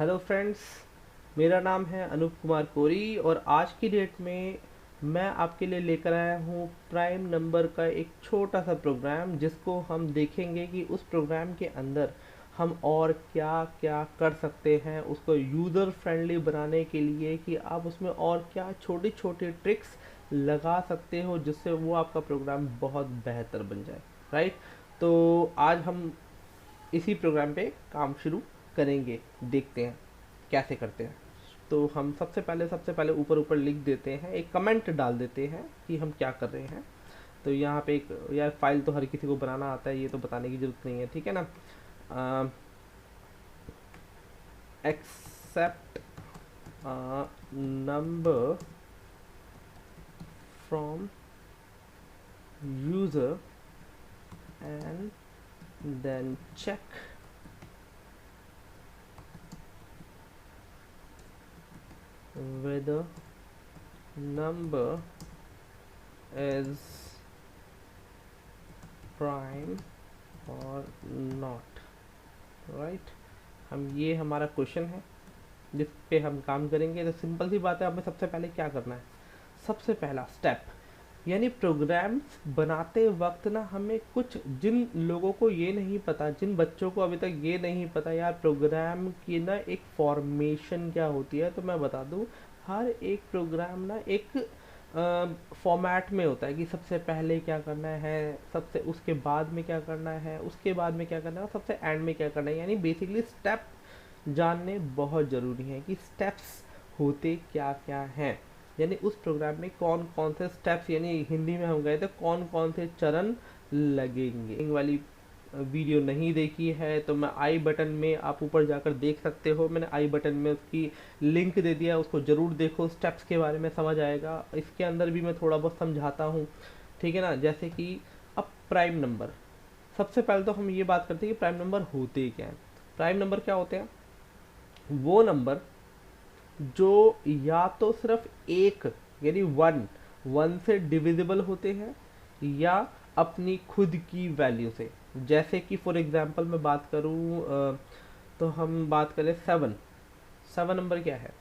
Hello friends, मेरा नाम है अनूप कुमार कोरी और आज की डेट में मैं आपके लिए लेकर आया हूँ प्राइम नंबर का एक छोटा सा प्रोग्राम, जिसको हम देखेंगे कि उस प्रोग्राम के अंदर हम और क्या क्या कर सकते हैं उसको यूज़र फ्रेंडली बनाने के लिए, कि आप उसमें और क्या छोटी छोटी ट्रिक्स लगा सकते हो जिससे वो आपका प्रोग्राम बहुत बेहतर बन जाए। राइट। तो आज हम इसी प्रोग्राम पे काम शुरू करेंगे, देखते हैं कैसे करते हैं। तो हम सबसे पहले ऊपर ऊपर लिख देते हैं, एक कमेंट डाल देते हैं कि हम क्या कर रहे हैं। तो यहाँ पे एक, यार फाइल तो हर किसी को बनाना आता है, ये तो बताने की जरूरत नहीं है, ठीक है ना। Accept number from user and then check whether number is prime or not। Right. हम, ये हमारा क्वेश्चन है जिस पे हम काम करेंगे। तो सिंपल सी बात है, हमें सबसे पहले क्या करना है। सबसे पहला स्टेप, यानी प्रोग्राम्स बनाते वक्त ना, हमें कुछ, जिन लोगों को ये नहीं पता, जिन बच्चों को अभी तक ये नहीं पता यार प्रोग्राम की ना एक फॉर्मेशन क्या होती है, तो मैं बता दूं, हर एक प्रोग्राम ना एक फॉर्मेट में होता है कि सबसे पहले क्या करना है, सबसे उसके बाद में क्या करना है, उसके बाद में क्या करना है और सबसे एंड में क्या करना है। यानी बेसिकली स्टेप जानने बहुत ज़रूरी है कि स्टेप्स होते क्या क्या हैं, यानी उस प्रोग्राम में कौन कौन से स्टेप्स, यानी हिंदी में हम गए थे कौन कौन से चरण लगेंगे। वाली वीडियो नहीं देखी है तो मैं आई बटन में, आप ऊपर जाकर देख सकते हो, मैंने आई बटन में उसकी लिंक दे दिया, उसको ज़रूर देखो, स्टेप्स के बारे में समझ आएगा। इसके अंदर भी मैं थोड़ा बहुत समझाता हूँ, ठीक है ना। जैसे कि अब प्राइम नंबर, सबसे पहले तो हम ये बात करते हैं कि प्राइम नंबर होते क्या हैं। प्राइम नंबर क्या होते हैं? वो नंबर जो या तो सिर्फ एक, यानी वन, वन से डिविजिबल होते हैं, या अपनी खुद की वैल्यू से। जैसे कि फॉर एग्जांपल मैं बात करूं, तो हम बात करें सेवन। सेवन नंबर क्या है?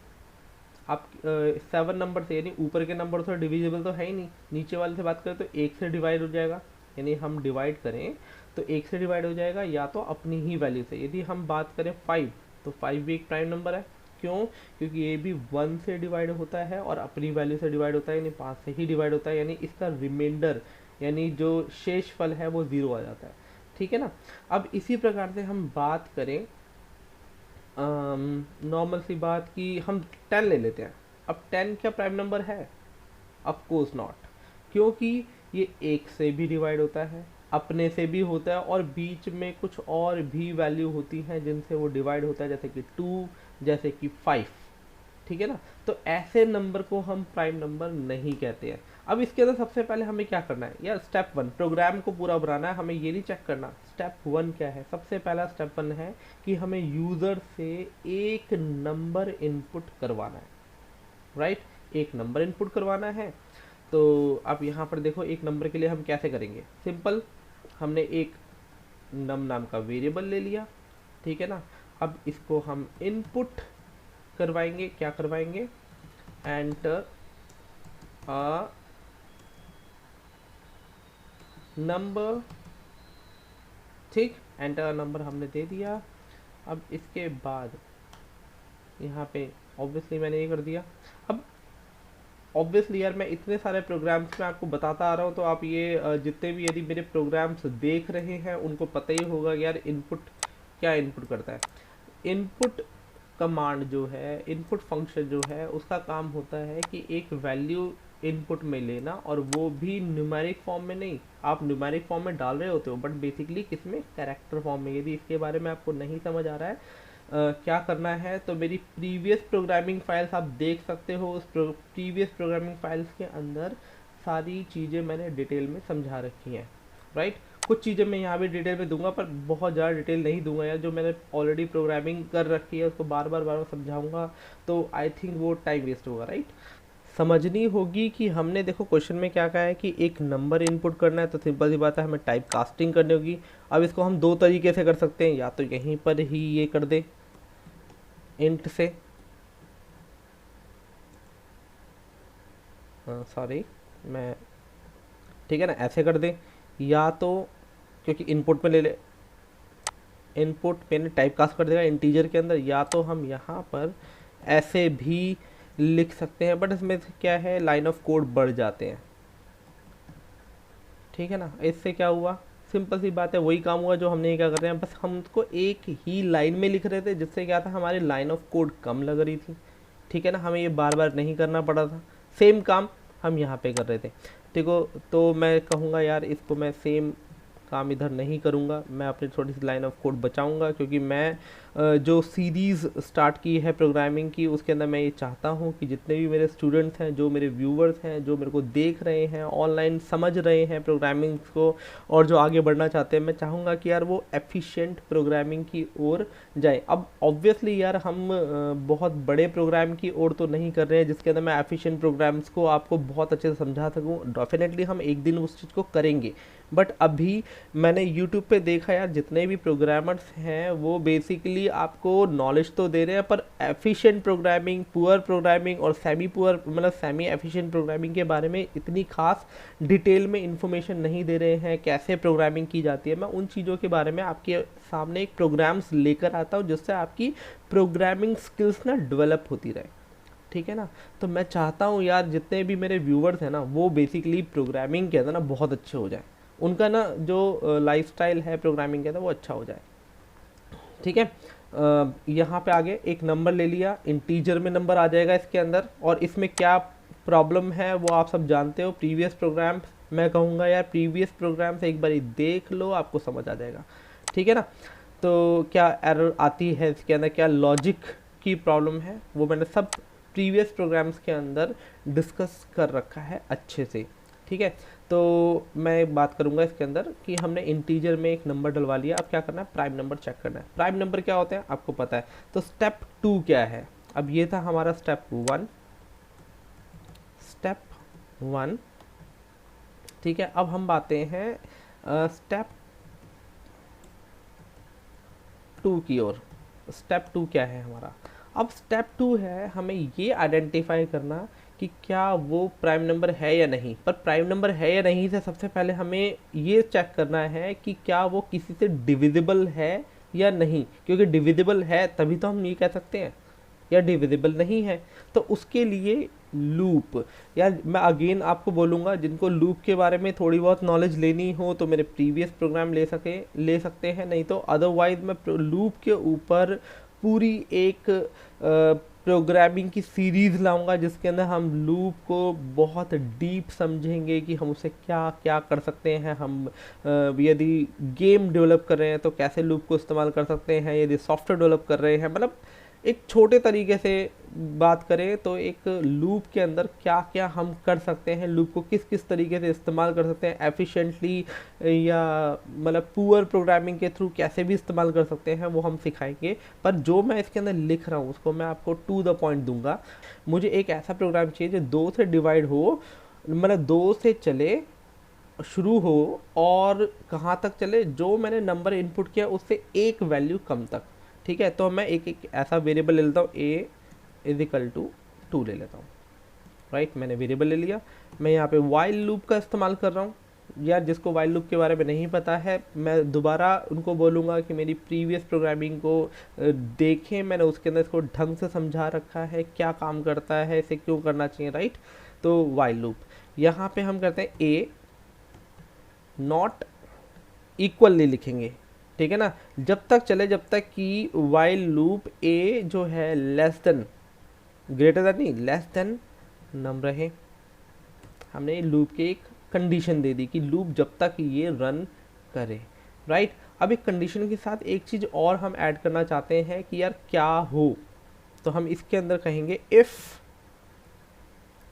आप सेवन नंबर से, यानी ऊपर के नंबर से डिविजिबल तो है ही नहीं, नीचे वाले से बात करें तो एक से डिवाइड हो जाएगा। यानी हम डिवाइड करें तो एक से डिवाइड हो जाएगा, या तो अपनी ही वैल्यू से। यदि हम बात करें फाइव, तो फाइव भी एक प्राइम नंबर है। क्यों? क्योंकि ये भी वन से डिवाइड होता है और अपनी वैल्यू से डिवाइड होता है, यानी पाँच से ही डिवाइड होता है, यानी इसका रिमाइंडर, यानी जो शेष फल है वो ज़ीरो आ जाता है, ठीक है ना। अब इसी प्रकार से हम बात करें, नॉर्मल सी बात, कि हम टेन ले लेते हैं। अब टेन क्या प्राइम नंबर है? ऑफ कोर्स नॉट, क्योंकि ये एक से भी डिवाइड होता है, अपने से भी होता है, और बीच में कुछ और भी वैल्यू होती हैं जिनसे वो डिवाइड होता है, जैसे कि टू, जैसे कि फाइव, ठीक है ना। तो ऐसे नंबर को हम प्राइम नंबर नहीं कहते हैं। अब इसके अंदर सबसे पहले हमें क्या करना है यार, स्टेप वन, प्रोग्राम को पूरा बनाना है, हमें ये नहीं चेक करना स्टेप वन क्या है। सबसे पहला स्टेप वन है कि हमें यूजर से एक नंबर इनपुट करवाना है। राइट, एक नंबर इनपुट करवाना है। तो आप यहाँ पर देखो, एक नंबर के लिए हम कैसे करेंगे। सिंपल, हमने एक नम नाम का वेरिएबल ले लिया, ठीक है ना। अब इसको हम इनपुट करवाएंगे, क्या करवाएंगे, एंटर अ नंबर, ठीक, एंटर अ नंबर हमने दे दिया। अब इसके बाद यहाँ पे ऑब्वियसली मैंने ये कर दिया। अब ऑब्वियसली यार, मैं इतने सारे प्रोग्राम्स में आपको बताता आ रहा हूँ, तो आप ये जितने भी यदि मेरे प्रोग्राम्स देख रहे हैं उनको पता ही होगा यार इनपुट क्या इनपुट करता है। इनपुट कमांड जो है, इनपुट फंक्शन जो है, उसका काम होता है कि एक वैल्यू इनपुट में लेना, और वो भी न्यूमेरिक फॉर्म में नहीं। आप न्यूमेरिक फॉर्म में डाल रहे होते हो, बट बेसिकली किसमें, कैरेक्टर फॉर्म में। यदि इसके बारे में आपको नहीं समझ आ रहा है क्या करना है, तो मेरी प्रीवियस प्रोग्रामिंग फाइल्स आप देख सकते हो। उस प्रीवियस प्रोग्रामिंग फाइल्स के अंदर सारी चीज़ें मैंने डिटेल में समझा रखी हैं। राइट, कुछ चीज़ें मैं यहाँ भी डिटेल में दूंगा, पर बहुत ज़्यादा डिटेल नहीं दूंगा यार। जो मैंने ऑलरेडी प्रोग्रामिंग कर रखी है उसको बार बार समझाऊंगा तो आई थिंक वो टाइम वेस्ट होगा। राइट, समझनी होगी कि हमने, देखो क्वेश्चन में क्या कहा है कि एक नंबर इनपुट करना है, तो सिंपल सी बात है, हमें टाइप कास्टिंग करनी होगी। अब इसको हम दो तरीके से कर सकते हैं, या तो यहीं पर ही ये कर दे, इंट से, सॉरी मैं, ठीक है ना, ऐसे कर दें, या तो क्योंकि इनपुट में ले ले, इनपुट मैंने टाइप कास्ट कर देगा इंटीजर के अंदर, या तो हम यहाँ पर ऐसे भी लिख सकते हैं, बट इसमें क्या है लाइन ऑफ कोड बढ़ जाते हैं, ठीक है ना। इससे क्या हुआ, सिंपल सी बात है, वही काम हुआ जो हमने क्या कर रहे हैं, बस हमको एक ही लाइन में लिख रहे थे, जिससे क्या था हमारी लाइन ऑफ कोड कम लग रही थी, ठीक है ना, हमें ये बार बार नहीं करना पड़ा था, सेम काम हम यहाँ पे कर रहे थे, ठीक हो। तो मैं कहूँगा यार इसको मैं सेम काम इधर नहीं करूँगा, मैं अपनी थोड़ी सी लाइन ऑफ कोड बचाऊँगा, क्योंकि मैं जो सीरीज़ स्टार्ट की है प्रोग्रामिंग की, उसके अंदर मैं ये चाहता हूँ कि जितने भी मेरे स्टूडेंट्स हैं, जो मेरे व्यूवर्स हैं, जो मेरे को देख रहे हैं ऑनलाइन, समझ रहे हैं प्रोग्रामिंग को, और जो आगे बढ़ना चाहते हैं, मैं चाहूँगा कि यार वो एफिशिएंट प्रोग्रामिंग की ओर जाए। अब ऑब्वियसली यार हम बहुत बड़े प्रोग्राम की ओर तो नहीं कर रहे हैं जिसके अंदर मैं एफिशिएंट प्रोग्राम्स को आपको बहुत अच्छे से समझा सकूँ, डेफिनेटली हम एक दिन उस चीज़ को करेंगे, बट अभी मैंने यूट्यूब पे देखा यार जितने भी प्रोग्रामर्स हैं वो बेसिकली आपको नॉलेज तो दे रहे हैं, पर एफिशिएंट प्रोग्रामिंग, पुअर प्रोग्रामिंग और सेमी पुअर मतलब सेमी एफिशिएंट प्रोग्रामिंग के बारे में इतनी खास डिटेल में इंफॉर्मेशन नहीं दे रहे हैं, कैसे प्रोग्रामिंग की जाती है। मैं उन चीज़ों के बारे में आपके सामने एक प्रोग्राम्स लेकर आता हूँ जिससे आपकी प्रोग्रामिंग स्किल्स ना डेवलप होती रहे, ठीक है ना। तो मैं चाहता हूँ यार जितने भी मेरे व्यूवर्स हैं ना वो बेसिकली प्रोग्रामिंग के अंदर ना बहुत अच्छे हो जाए, उनका ना जो लाइफस्टाइल है प्रोग्रामिंग के अंदर वो अच्छा हो जाए, ठीक है। यहाँ पे आगे एक नंबर ले लिया, इंटीजर में नंबर आ जाएगा इसके अंदर, और इसमें क्या प्रॉब्लम है वो आप सब जानते हो, प्रीवियस प्रोग्राम, मैं कहूँगा यार प्रीवियस प्रोग्राम से एक बार देख लो आपको समझ आ जाएगा, ठीक है ना। तो क्या एरर आती है इसके अंदर, क्या लॉजिक की प्रॉब्लम है, वो मैंने सब प्रीवियस प्रोग्राम्स के अंदर डिस्कस कर रखा है अच्छे से, ठीक है। तो मैं बात करूंगा इसके अंदर कि हमने इंटीजर में एक नंबर डलवा लिया, अब क्या करना है, प्राइम नंबर चेक करना है। प्राइम नंबर क्या होते हैं आपको पता है, तो स्टेप 2 क्या है, अब ये था हमारा स्टेप 1, स्टेप 1, ठीक है। अब हम बातें हैं स्टेप 2 की ओर। स्टेप 2 क्या है हमारा, अब स्टेप 2 है हमें ये आइडेंटिफाई करना कि क्या वो प्राइम नंबर है या नहीं। पर प्राइम नंबर है या नहीं से सबसे पहले हमें ये चेक करना है कि क्या वो किसी से डिविजिबल है या नहीं, क्योंकि डिविजिबल है तभी तो हम ये कह सकते हैं, या डिविजिबल नहीं है तो उसके लिए लूप, यार मैं अगेन आपको बोलूँगा जिनको लूप के बारे में थोड़ी बहुत नॉलेज लेनी हो तो मेरे प्रीवियस प्रोग्राम ले सकते हैं, नहीं तो अदरवाइज मैं लूप के ऊपर पूरी एक प्रोग्रामिंग की सीरीज़ लाऊंगा जिसके अंदर हम लूप को बहुत डीप समझेंगे कि हम उसे क्या क्या कर सकते हैं, हम यदि गेम डेवलप कर रहे हैं तो कैसे लूप को इस्तेमाल कर सकते हैं, यदि सॉफ्टवेयर डेवलप कर रहे हैं, मतलब एक छोटे तरीके से बात करें तो एक लूप के अंदर क्या क्या हम कर सकते हैं, लूप को किस किस तरीके से इस्तेमाल कर सकते हैं एफिशिएंटली, या मतलब पुअर प्रोग्रामिंग के थ्रू कैसे भी इस्तेमाल कर सकते हैं वो हम सिखाएंगे। पर जो मैं इसके अंदर लिख रहा हूँ उसको मैं आपको टू द पॉइंट दूंगा। मुझे एक ऐसा प्रोग्राम चाहिए जो 2 से डिवाइड हो, मतलब 2 से चले, शुरू हो और कहाँ तक चले, जो मैंने नंबर इनपुट किया उससे एक वैल्यू कम तक, ठीक है। तो मैं एक एक ऐसा वेरिएबल ले लेता हूँ, a इज इक्वल टू 2 ले लेता हूँ, राइट। मैंने वेरिएबल ले लिया, मैं यहाँ पे वाइल लूप का इस्तेमाल कर रहा हूँ। यार जिसको वाइल लूप के बारे में नहीं पता है मैं दोबारा उनको बोलूँगा कि मेरी प्रीवियस प्रोग्रामिंग को देखें, मैंने उसके अंदर इसको ढंग से समझा रखा है, क्या काम करता है, इसे क्यों करना चाहिए, राइट। तो वाइल लूप यहाँ पे हम करते हैं a नॉट इक्वली लिखेंगे, ठीक है ना, जब तक चले जब तक कि वाइल लूप a जो है लेस देन, ग्रेटर देन नहीं, लेस देन नम रहे। हमने लूप के एक कंडीशन दे दी कि लूप जब तक ये रन करे, राइट। अब एक कंडीशन के साथ एक चीज़ और हम ऐड करना चाहते हैं कि यार क्या हो, तो हम इसके अंदर कहेंगे इफ़,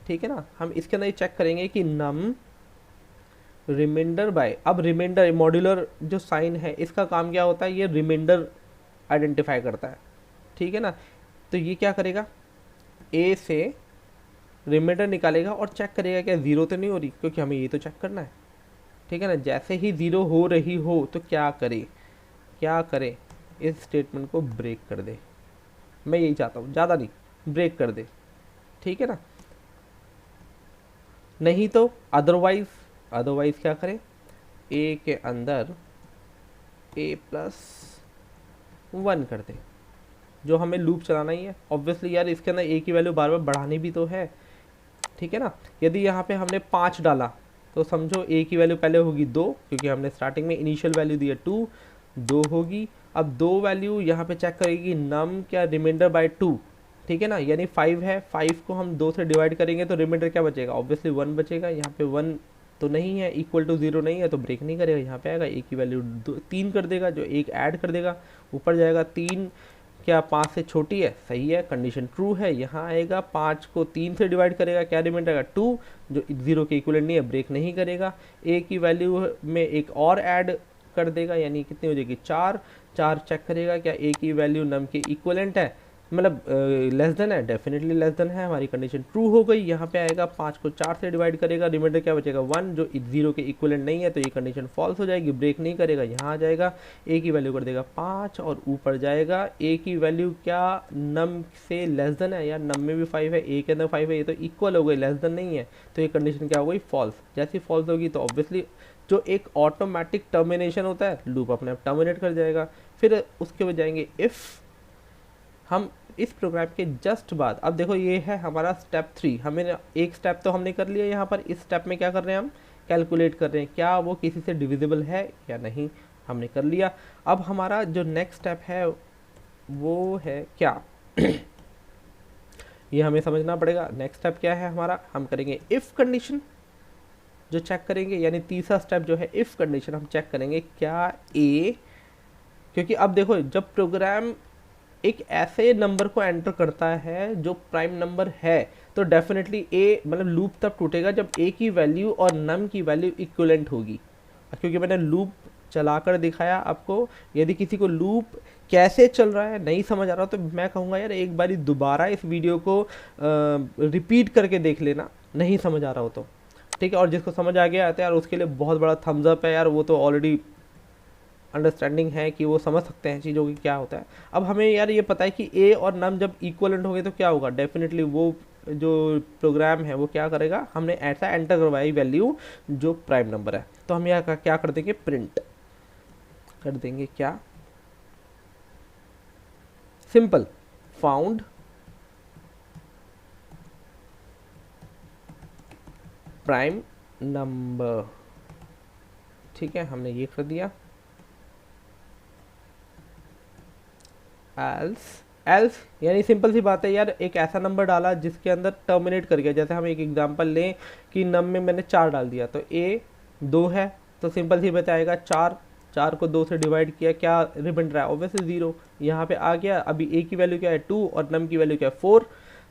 ठीक है ना, हम इसके अंदर चेक करेंगे कि नम रिमाइंडर बाय, अब रिमाइंडर मॉड्यूलर जो साइन है इसका काम क्या होता है, ये रिमाइंडर आइडेंटिफाई करता है, ठीक है ना। तो ये क्या करेगा, ए से रिमाइंडर निकालेगा और चेक करेगा क्या ज़ीरो तो नहीं हो रही, क्योंकि हमें ये तो चेक करना है, ठीक है ना। जैसे ही ज़ीरो हो रही हो तो क्या करे, इस स्टेटमेंट को ब्रेक कर दे, मैं यही चाहता हूँ, ज़्यादा नहीं, ब्रेक कर दे, ठीक है ना। नहीं तो अदरवाइज क्या करें, ए के अंदर a+1 कर दे, जो हमें लूप चलाना ही है। ऑब्वियसली यार इसके अंदर a की वैल्यू बार बार बढ़ानी भी तो है, ठीक है ना। यदि यहाँ पे हमने 5 डाला तो समझो a की वैल्यू पहले होगी 2, क्योंकि हमने स्टार्टिंग में इनिशियल वैल्यू दी है 2, 2 होगी। अब 2 वैल्यू यहाँ पे चेक करेगी नम क्या रिमाइंडर बाय 2, ठीक है ना, यानी 5 है, 5 को हम 2 से डिवाइड करेंगे तो रिमाइंडर क्या बचेगा, ऑब्वियसली 1 बचेगा। यहाँ पे 1 तो नहीं है, इक्वल टू 0 नहीं है, तो ब्रेक नहीं करेगा, यहाँ पे आएगा a की वैल्यू 3 कर देगा, जो एक ऐड कर देगा, ऊपर जाएगा 3 क्या 5 से छोटी है, सही है, कंडीशन ट्रू है। यहाँ आएगा 5 को 3 से डिवाइड करेगा, क्या रिमाइंडर आएगा 2, जो 0 के इक्वलेंट नहीं है, ब्रेक नहीं करेगा। a की वैल्यू में एक और ऐड कर देगा, यानी कितनी हो जाएगी 4, 4 चेक करेगा क्या a की वैल्यू नम के इक्वलेंट है, मतलब लेस देन है, डेफिनेटली लेस देन है, हमारी कंडीशन ट्रू हो गई। यहाँ पे आएगा 5 को 4 से डिवाइड करेगा, रिमाइंडर क्या बचेगा 1, जो 0 के इक्वलेंट नहीं है, तो ये कंडीशन फॉल्स हो जाएगी, ब्रेक नहीं करेगा। यहाँ आ जाएगा a की वैल्यू कर देगा 5 और ऊपर जाएगा a की वैल्यू क्या नम से लेस देन है, यार नम में भी 5 है, a के अंदर 5 है, ये तो इक्वल हो गई, लेस देन नहीं है, तो ये कंडीशन क्या हो गई फॉल्स। जैसी फॉल्स होगी तो ऑब्वियसली जो एक ऑटोमेटिक टर्मिनेशन होता है, लूप अपने आप टर्मिनेट कर जाएगा। फिर उसके बाद जाएंगे इफ़, हम इस प्रोग्राम के जस्ट बाद, अब देखो ये है हमारा स्टेप 3, हमें एक स्टेप तो हमने कर लिया, यहाँ पर इस स्टेप में क्या कर रहे हैं, हम कैलकुलेट कर रहे हैं क्या वो किसी से डिविजिबल है या नहीं, हमने कर लिया। अब हमारा जो नेक्स्ट स्टेप है वो है क्या ये हमें समझना पड़ेगा। नेक्स्ट स्टेप क्या है हमारा, हम करेंगे इफ़ कंडीशन जो चेक करेंगे, यानी तीसरा स्टेप जो है इफ़ कंडीशन, हम चेक करेंगे क्या a, क्योंकि अब देखो जब प्रोग्राम एक ऐसे नंबर को एंटर करता है जो प्राइम नंबर है, तो डेफिनेटली a मतलब लूप तब टूटेगा जब a की वैल्यू और नम की वैल्यू इक्विवेलेंट होगी। क्योंकि मैंने लूप चलाकर दिखाया आपको, यदि किसी को लूप कैसे चल रहा है नहीं समझ आ रहा तो मैं कहूँगा यार एक बारी दोबारा इस वीडियो को रिपीट करके देख लेना, नहीं समझ आ रहा हो तो, ठीक है। और जिसको समझ आ गया है यार उसके लिए बहुत बड़ा थम्स अप है यार, वो तो ऑलरेडी अंडरस्टैंडिंग है कि वो समझ सकते हैं चीज़ों की क्या होता है। अब हमें यार ये पता है कि a और नम जब इक्वलेंट हो गए तो क्या होगा, डेफिनेटली वो जो प्रोग्राम है वो क्या करेगा, हमने ऐसा एंटर करवाई वैल्यू जो प्राइम नंबर है, तो हम यहाँ क्या कर देंगे, प्रिंट कर देंगे क्या, सिंपल फाउंड प्राइम नंबर, ठीक है, हमने ये कर दिया। एल्स यानी सिंपल सी बात है यार, एक ऐसा नंबर डाला जिसके अंदर टर्मिनेट कर गया। जैसे हम एक एग्जांपल लें कि नम में मैंने 4 डाल दिया, तो a 2 है, तो सिंपल सी बात आएगा 4, 4 को 2 से डिवाइड किया, क्या रिमाइंडर है, ऑब्वियसली 0, यहाँ पे आ गया। अभी a की वैल्यू क्या है 2 और नम की वैल्यू क्या है 4,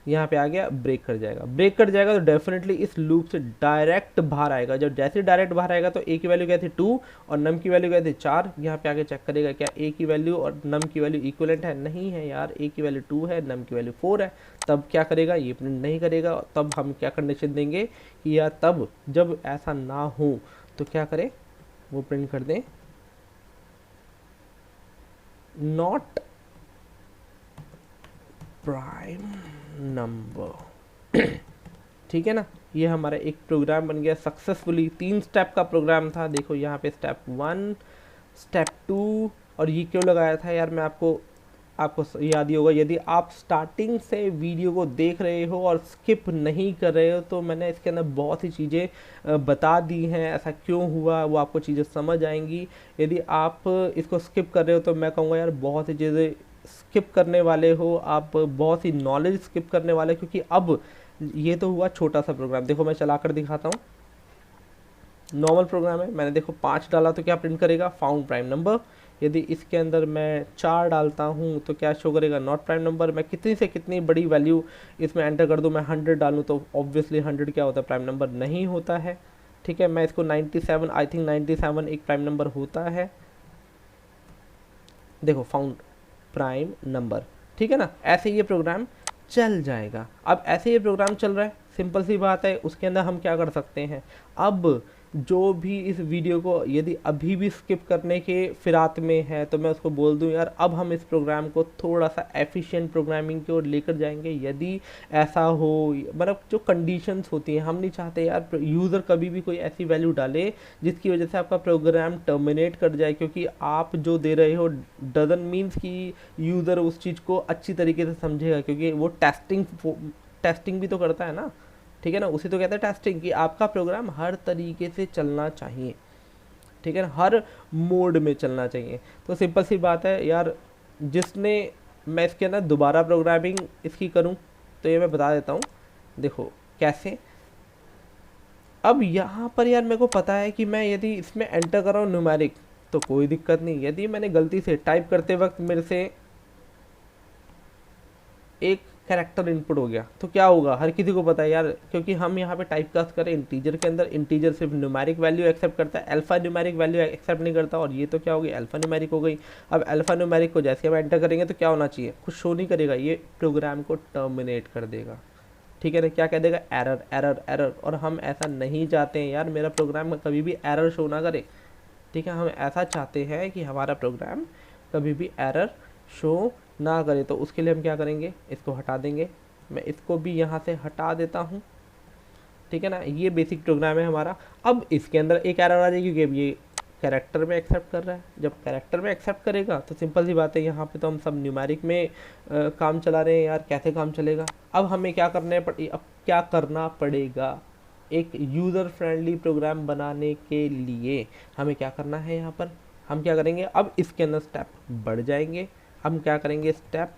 यहाँ पे आ गया, ब्रेक कर जाएगा। ब्रेक कर जाएगा तो डेफिनेटली इस लूप से डायरेक्ट बाहर आएगा। जब जैसे डायरेक्ट बाहर आएगा तो a की वैल्यू क्या थी 2 और नम की वैल्यू क्या थी 4, यहाँ पे आके चेक करेगा क्या a की वैल्यू और नम की वैल्यू इक्विवेलेंट है, नहीं है यार, a की वैल्यू 2 है, नम की वैल्यू 4 है, तब क्या करेगा, ये प्रिंट नहीं करेगा। तब हम क्या कंडीशन देंगे कि या तब जब ऐसा ना हो तो क्या करें, वो प्रिंट कर दें नॉट प्राइम नंबर, ठीक है ना। ये हमारा एक प्रोग्राम बन गया सक्सेसफुली, 3 स्टेप का प्रोग्राम था। देखो यहाँ पे स्टेप 1, स्टेप 2, और ये क्यों लगाया था यार, मैं आपको याद ही होगा, यदि आप स्टार्टिंग से वीडियो को देख रहे हो और स्किप नहीं कर रहे हो तो मैंने इसके अंदर बहुत सी चीज़ें बता दी हैं, ऐसा क्यों हुआ वो आपको चीज़ें समझ आएंगी। यदि आप इसको स्किप कर रहे हो तो मैं कहूँगा यार बहुत सी चीज़ें स्किप करने वाले हो आप, बहुत सी नॉलेज स्किप करने वाले, क्योंकि अब ये तो हुआ छोटा सा प्रोग्राम। देखो मैं चला कर दिखाता हूँ, नॉर्मल प्रोग्राम है, मैंने देखो 5 डाला तो क्या प्रिंट करेगा, फाउंड प्राइम नंबर। यदि इसके अंदर मैं 4 डालता हूँ तो क्या शो करेगा, नॉट प्राइम नंबर। मैं कितनी से कितनी बड़ी वैल्यू इसमें एंटर कर दूँ, मैं 100 डालूँ तो ऑब्वियसली 100 क्या होता है, प्राइम नंबर नहीं होता है, ठीक है। मैं इसको 97, आई थिंक 97 एक प्राइम नंबर होता है, देखो फाउंड प्राइम नंबर, ठीक है ना। ऐसे ये प्रोग्राम चल जाएगा। अब ऐसे ये प्रोग्राम चल रहा है, सिंपल सी बात है, उसके अंदर हम क्या कर सकते हैं, अब जो भी इस वीडियो को यदि अभी भी स्किप करने के फिरात में है तो मैं उसको बोल दूं यार अब हम इस प्रोग्राम को थोड़ा सा एफिशिएंट प्रोग्रामिंग की ओर लेकर जाएंगे। यदि ऐसा हो, मतलब जो कंडीशंस होती हैं, हम नहीं चाहते यार यूज़र कभी भी कोई ऐसी वैल्यू डाले जिसकी वजह से आपका प्रोग्राम टर्मिनेट कर जाए, क्योंकि आप जो दे रहे हो डजन मीन्स कि यूज़र उस चीज़ को अच्छी तरीके से समझेगा, क्योंकि वो टेस्टिंग भी तो करता है ना। ठीक है ना, उसी तो कहते हैं टेस्टिंग, कि आपका प्रोग्राम हर तरीके से चलना चाहिए। ठीक है ना, हर मोड में चलना चाहिए। तो सिंपल सी बात है यार, जिसने मैं इसके अंदर दोबारा प्रोग्रामिंग इसकी करूं तो ये मैं बता देता हूं। देखो कैसे, अब यहाँ पर यार मेरे को पता है कि मैं यदि इसमें एंटर कर रहा हूँ न्यूमेरिक तो कोई दिक्कत नहीं। यदि मैंने गलती से टाइप करते वक्त मेरे से एक कैरेक्टर इनपुट हो गया तो क्या होगा, हर किसी को पता है यार, क्योंकि हम यहाँ पे टाइप कास्ट करें इंटीजर के अंदर, इंटीजर सिर्फ न्यूमेरिक वैल्यू एक्सेप्ट करता है, अल्फा न्यूमेरिक वैल्यू एक्सेप्ट नहीं करता। और ये तो क्या होगी, अल्फा न्यूमेरिक हो गई। अब अल्फा न्यूमेरिक को जैसे हम एंटर करेंगे तो क्या होना चाहिए, कुछ शो नहीं करेगा, ये प्रोग्राम को टर्मिनेट कर देगा। ठीक है ना, क्या कह देगा, एरर एरर एरर। और हम ऐसा नहीं चाहते हैं यार, मेरा प्रोग्राम कभी भी एरर शो ना करे। ठीक है, हम ऐसा चाहते हैं कि हमारा प्रोग्राम कभी भी एरर शो ना करे। तो उसके लिए हम क्या करेंगे, इसको हटा देंगे। मैं इसको भी यहाँ से हटा देता हूँ। ठीक है ना, ये बेसिक प्रोग्राम है हमारा। अब इसके अंदर एक एरर आ जाएगी क्योंकि ये कैरेक्टर में एक्सेप्ट कर रहा है। जब कैरेक्टर में एक्सेप्ट करेगा तो सिंपल सी बात है, यहाँ पे तो हम सब न्यूमेरिक में काम चला रहे हैं यार, कैसे काम चलेगा। अब हमें क्या करना पड़ेगा, एक यूज़र फ्रेंडली प्रोग्राम बनाने के लिए हमें क्या करना है, यहाँ पर हम क्या करेंगे, अब इसके अंदर स्टेप बढ़ जाएंगे। हम क्या करेंगे, स्टेप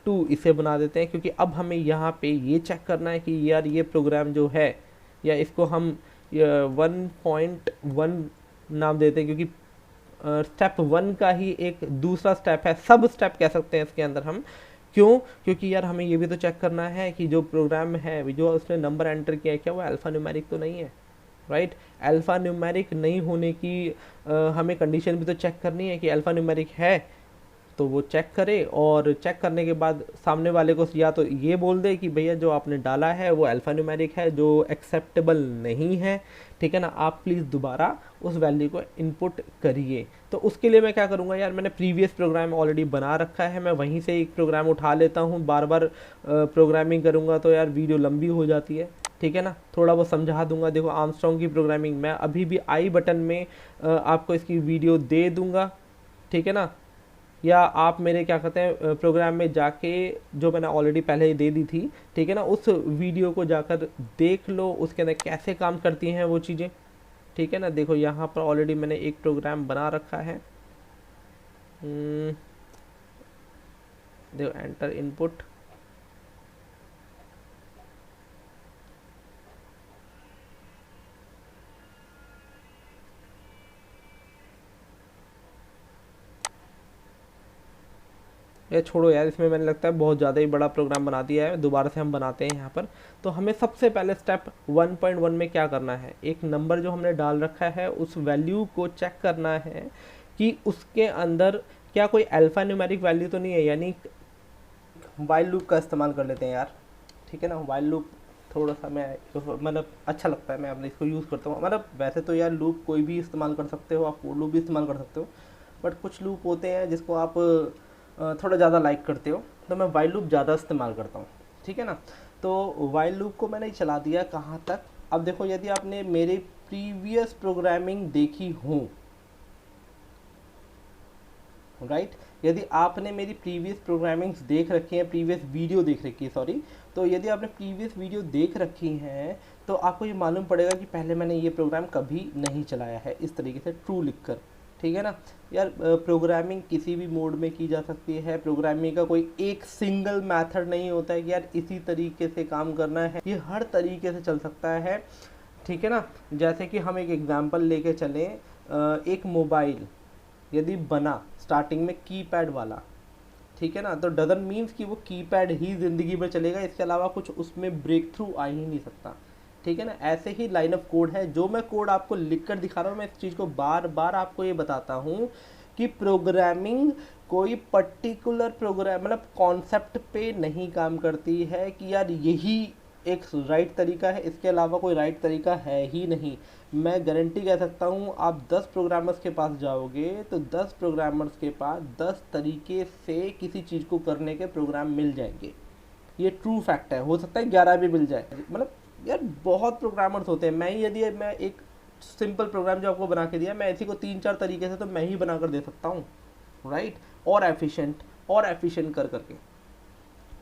2 इसे बना देते हैं, क्योंकि अब हमें यहाँ पे ये चेक करना है कि यार ये प्रोग्राम जो है, या इसको हम 1.1 नाम देते हैं, क्योंकि स्टेप 1 का ही एक दूसरा स्टेप है, सब स्टेप कह सकते हैं इसके अंदर हम। क्यों, क्योंकि यार हमें ये भी तो चेक करना है कि जो प्रोग्राम है, जो उसने नंबर एंटर किया है, क्या वो अल्फ़ा न्यूमेरिक तो नहीं है। राइट, अल्फ़ा न्यूमेरिक नहीं होने की हमें कंडीशन भी तो चेक करनी है कि अल्फ़ा न्यूमेरिक है। तो वो चेक करे, और चेक करने के बाद सामने वाले को या तो ये बोल दे कि भैया जो आपने डाला है वो अल्फ़ा न्यूमेरिक है, जो एक्सेप्टेबल नहीं है। ठीक है ना, आप प्लीज़ दोबारा उस वैल्यू को इनपुट करिए। तो उसके लिए मैं क्या करूँगा यार, मैंने प्रीवियस प्रोग्राम ऑलरेडी बना रखा है, मैं वहीं से एक प्रोग्राम उठा लेता हूँ। बार बार प्रोग्रामिंग करूँगा तो यार वीडियो लंबी हो जाती है। ठीक है ना, थोड़ा बहुत समझा दूंगा। देखो आर्मस्ट्रॉन्ग की प्रोग्रामिंग मैं अभी भी आई बटन में आपको इसकी वीडियो दे दूंगा। ठीक है ना, या आप मेरे क्या कहते हैं प्रोग्राम में जाके, जो मैंने ऑलरेडी पहले ही दे दी थी, ठीक है ना, उस वीडियो को जाकर देख लो, उसके अंदर कैसे काम करती हैं वो चीज़ें। ठीक है ना, देखो यहाँ पर ऑलरेडी मैंने एक प्रोग्राम बना रखा है। देखो एंटर इनपुट, ये छोड़ो यार, इसमें मैंने लगता है बहुत ज़्यादा ही बड़ा प्रोग्राम बना दिया है, दोबारा से हम बनाते हैं यहाँ पर। तो हमें सबसे पहले स्टेप 1.1 में क्या करना है, एक नंबर जो हमने डाल रखा है उस वैल्यू को चेक करना है कि उसके अंदर क्या कोई अल्फ़ा न्यूमेरिक वैल्यू तो नहीं है। यानी वाइल लूप का इस्तेमाल कर लेते हैं यार। ठीक है ना, वाइल लूप थोड़ा सा मैं मतलब अच्छा लगता है, मैं अपने इसको यूज़ करता हूँ। मतलब वैसे तो यार लूप कोई भी इस्तेमाल कर सकते हो, आप फॉर लूप भी इस्तेमाल कर सकते हो, बट कुछ लूप होते हैं जिसको आप थोड़ा ज़्यादा लाइक करते हो, तो मैं वाइल लूप ज़्यादा इस्तेमाल करता हूँ। ठीक है ना, तो वाइल लूप को मैंने चला दिया कहाँ तक। अब देखो, यदि आपने मेरे प्रीवियस प्रोग्रामिंग देखी हो, राइट, यदि आपने मेरी प्रीवियस प्रोग्रामिंग्स देख रखी है, प्रीवियस वीडियो देख रखी है, सॉरी, तो यदि आपने प्रीवियस वीडियो देख रखी है तो आपको ये मालूम पड़ेगा कि पहले मैंने ये प्रोग्राम कभी नहीं चलाया है इस तरीके से ट्रू लिखकर। ठीक है ना यार, प्रोग्रामिंग किसी भी मोड में की जा सकती है। प्रोग्रामिंग का कोई एक सिंगल मेथड नहीं होता है कि यार इसी तरीके से काम करना है, ये हर तरीके से चल सकता है। ठीक है ना, जैसे कि हम एक एग्जांपल लेके चलें, एक मोबाइल यदि बना स्टार्टिंग में कीपैड वाला, ठीक है ना, तो डजंट मीन्स कि वो कीपैड ही ज़िंदगी भर चलेगा, इसके अलावा कुछ उसमें ब्रेक थ्रू आ ही नहीं सकता। ठीक है ना, ऐसे ही लाइन ऑफ कोड है। जो मैं कोड आपको लिख कर दिखा रहा हूँ, मैं इस चीज़ को बार बार आपको ये बताता हूँ कि प्रोग्रामिंग कोई पर्टिकुलर प्रोग्राम मतलब कॉन्सेप्ट पे नहीं काम करती है कि यार यही एक राइट तरीका है, इसके अलावा कोई राइट तरीका है ही नहीं। मैं गारंटी कह सकता हूँ, आप 10 प्रोग्रामर्स के पास जाओगे तो 10 प्रोग्रामर्स के पास 10 तरीके से किसी चीज़ को करने के प्रोग्राम मिल जाएंगे। ये ट्रू फैक्ट है। हो सकता है 11 भी मिल जाए, मतलब यार बहुत प्रोग्रामर्स होते हैं। मैं एक सिंपल प्रोग्राम जो आपको बना के दिया, मैं इसी को 3-4 तरीके से तो मैं ही बना कर दे सकता हूँ, राइट, और एफिशिएंट कर करके,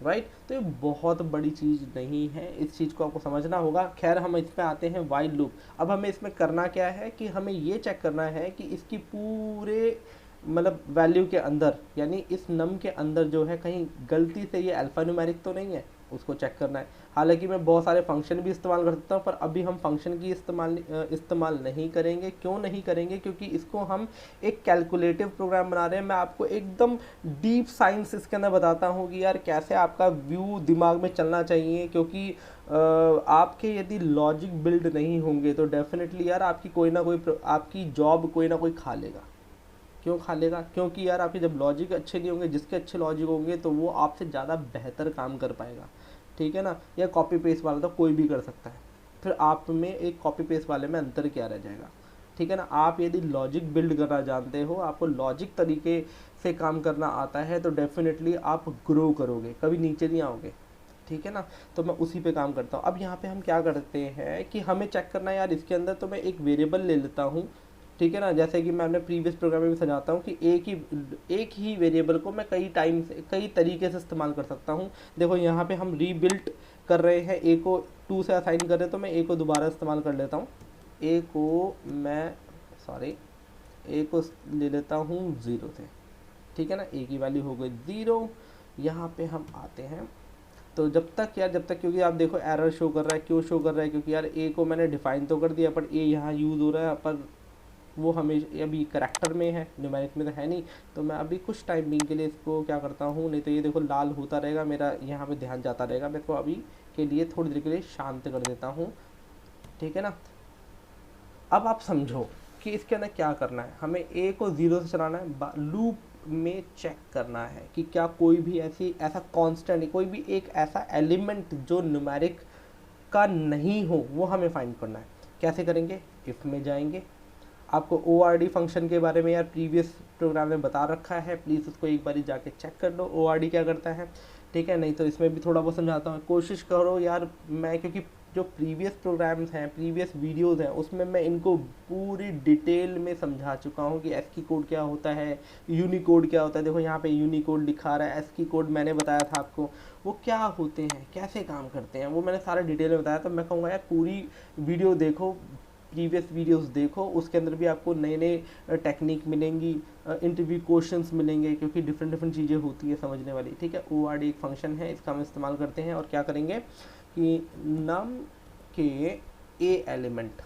राइट। तो ये बहुत बड़ी चीज़ नहीं है, इस चीज़ को आपको समझना होगा। खैर, हम इसमें आते हैं वाइल लूप। अब हमें इसमें करना क्या है कि हमें ये चेक करना है कि इसकी पूरे मतलब वैल्यू के अंदर, यानी इस नम के अंदर जो है कहीं गलती से ये अल्फ़ा न्यूमेरिक तो नहीं है, उसको चेक करना है। हालांकि मैं बहुत सारे फंक्शन भी इस्तेमाल कर सकता हूँ, पर अभी हम फंक्शन की इस्तेमाल नहीं करेंगे। क्यों नहीं करेंगे? क्योंकि इसको हम एक कैलकुलेटिव प्रोग्राम बना रहे हैं। मैं आपको एकदम डीप साइंस इसके अंदर बताता हूँ कि यार कैसे आपका व्यू दिमाग में चलना चाहिए, क्योंकि आपके यदि लॉजिक बिल्ड नहीं होंगे तो डेफिनेटली यार आपकी जॉब कोई ना कोई खा लेगा। क्यों खा लेगा? क्योंकि यार आपके जब लॉजिक अच्छे नहीं होंगे, जिसके अच्छे लॉजिक होंगे तो वो आपसे ज़्यादा बेहतर काम कर पाएगा, ठीक है ना। या कॉपी पेस्ट वाला तो कोई भी कर सकता है, फिर आप में एक कॉपी पेस्ट वाले में अंतर क्या रह जाएगा, ठीक है ना। आप यदि लॉजिक बिल्ड करना जानते हो, आपको लॉजिक तरीके से काम करना आता है, तो डेफिनेटली आप ग्रो करोगे, कभी नीचे नहीं आओगे, ठीक है ना। तो मैं उसी पे काम करता हूँ। अब यहाँ पे हम क्या करते हैं कि हमें चेक करना है यार इसके अंदर, तो मैं एक वेरिएबल ले लेता हूँ, ठीक है ना। जैसे कि मैं अपने प्रीवियस प्रोग्राम में भी समझाता हूँ कि एक ही वेरिएबल को मैं कई तरीके से इस्तेमाल कर सकता हूँ। देखो यहाँ पे हम रीबिल्ट कर रहे हैं, ए को 2 से असाइन कर रहे हैं, तो मैं ए को दोबारा इस्तेमाल कर लेता हूँ। ए को ले लेता हूँ 0 से, ठीक है ना। ए की वैल्यू हो गई 0। यहाँ पे हम आते हैं, तो जब तक क्योंकि आप देखो एरर शो कर रहा है। क्यों शो कर रहा है? क्योंकि यार ए को मैंने डिफाइन तो कर दिया, पर ए यहाँ यूज़ हो रहा है, पर वो हमें अभी करैक्टर में है, न्यूमेरिक में तो है नहीं। तो मैं अभी कुछ टाइम बिंग के लिए इसको क्या करता हूँ, नहीं तो ये देखो लाल होता रहेगा, मेरा यहाँ पे ध्यान जाता रहेगा। मैं इसको अभी के लिए थोड़ी देर के लिए शांत कर देता हूँ, ठीक है ना। अब आप समझो कि इसके अंदर क्या करना है। हमें ए को 0 से चलाना है, लूप में चेक करना है कि क्या कोई भी ऐसा कांस्टेंट, कोई भी एक ऐसा एलिमेंट जो न्यूमेरिक का नहीं हो, वो हमें फाइंड करना है। कैसे करेंगे? इफ में जाएंगे। आपको ORD फंक्शन के बारे में यार प्रीवियस प्रोग्राम में बता रखा है, प्लीज़ उसको एक बारी जाके चेक कर लो ORD क्या करता है, ठीक है। नहीं तो इसमें भी थोड़ा बहुत समझाता हूँ, कोशिश करो यार। मैं क्योंकि जो प्रीवियस प्रोग्राम्स हैं, प्रीवियस वीडियोज़ हैं, उसमें मैं इनको पूरी डिटेल में समझा चुका हूँ कि ASCII कोड क्या होता है, यूनिकोड क्या होता है। देखो यहाँ पे यूनिकोड लिखा रहा है, ASCII कोड मैंने बताया था आपको वो क्या होते हैं, कैसे काम करते हैं, वो मैंने सारा डिटेल में बताया। तो मैं कहूँगा यार पूरी वीडियो देखो, प्रीवियस वीडियोस देखो, उसके अंदर भी आपको नए नए टेक्निक मिलेंगी, इंटरव्यू क्वेश्चंस मिलेंगे, क्योंकि डिफरेंट चीज़ें होती है समझने वाली, ठीक है। ORD एक फंक्शन है, इसका हम इस्तेमाल करते हैं और क्या करेंगे कि नम के ए एलिमेंट,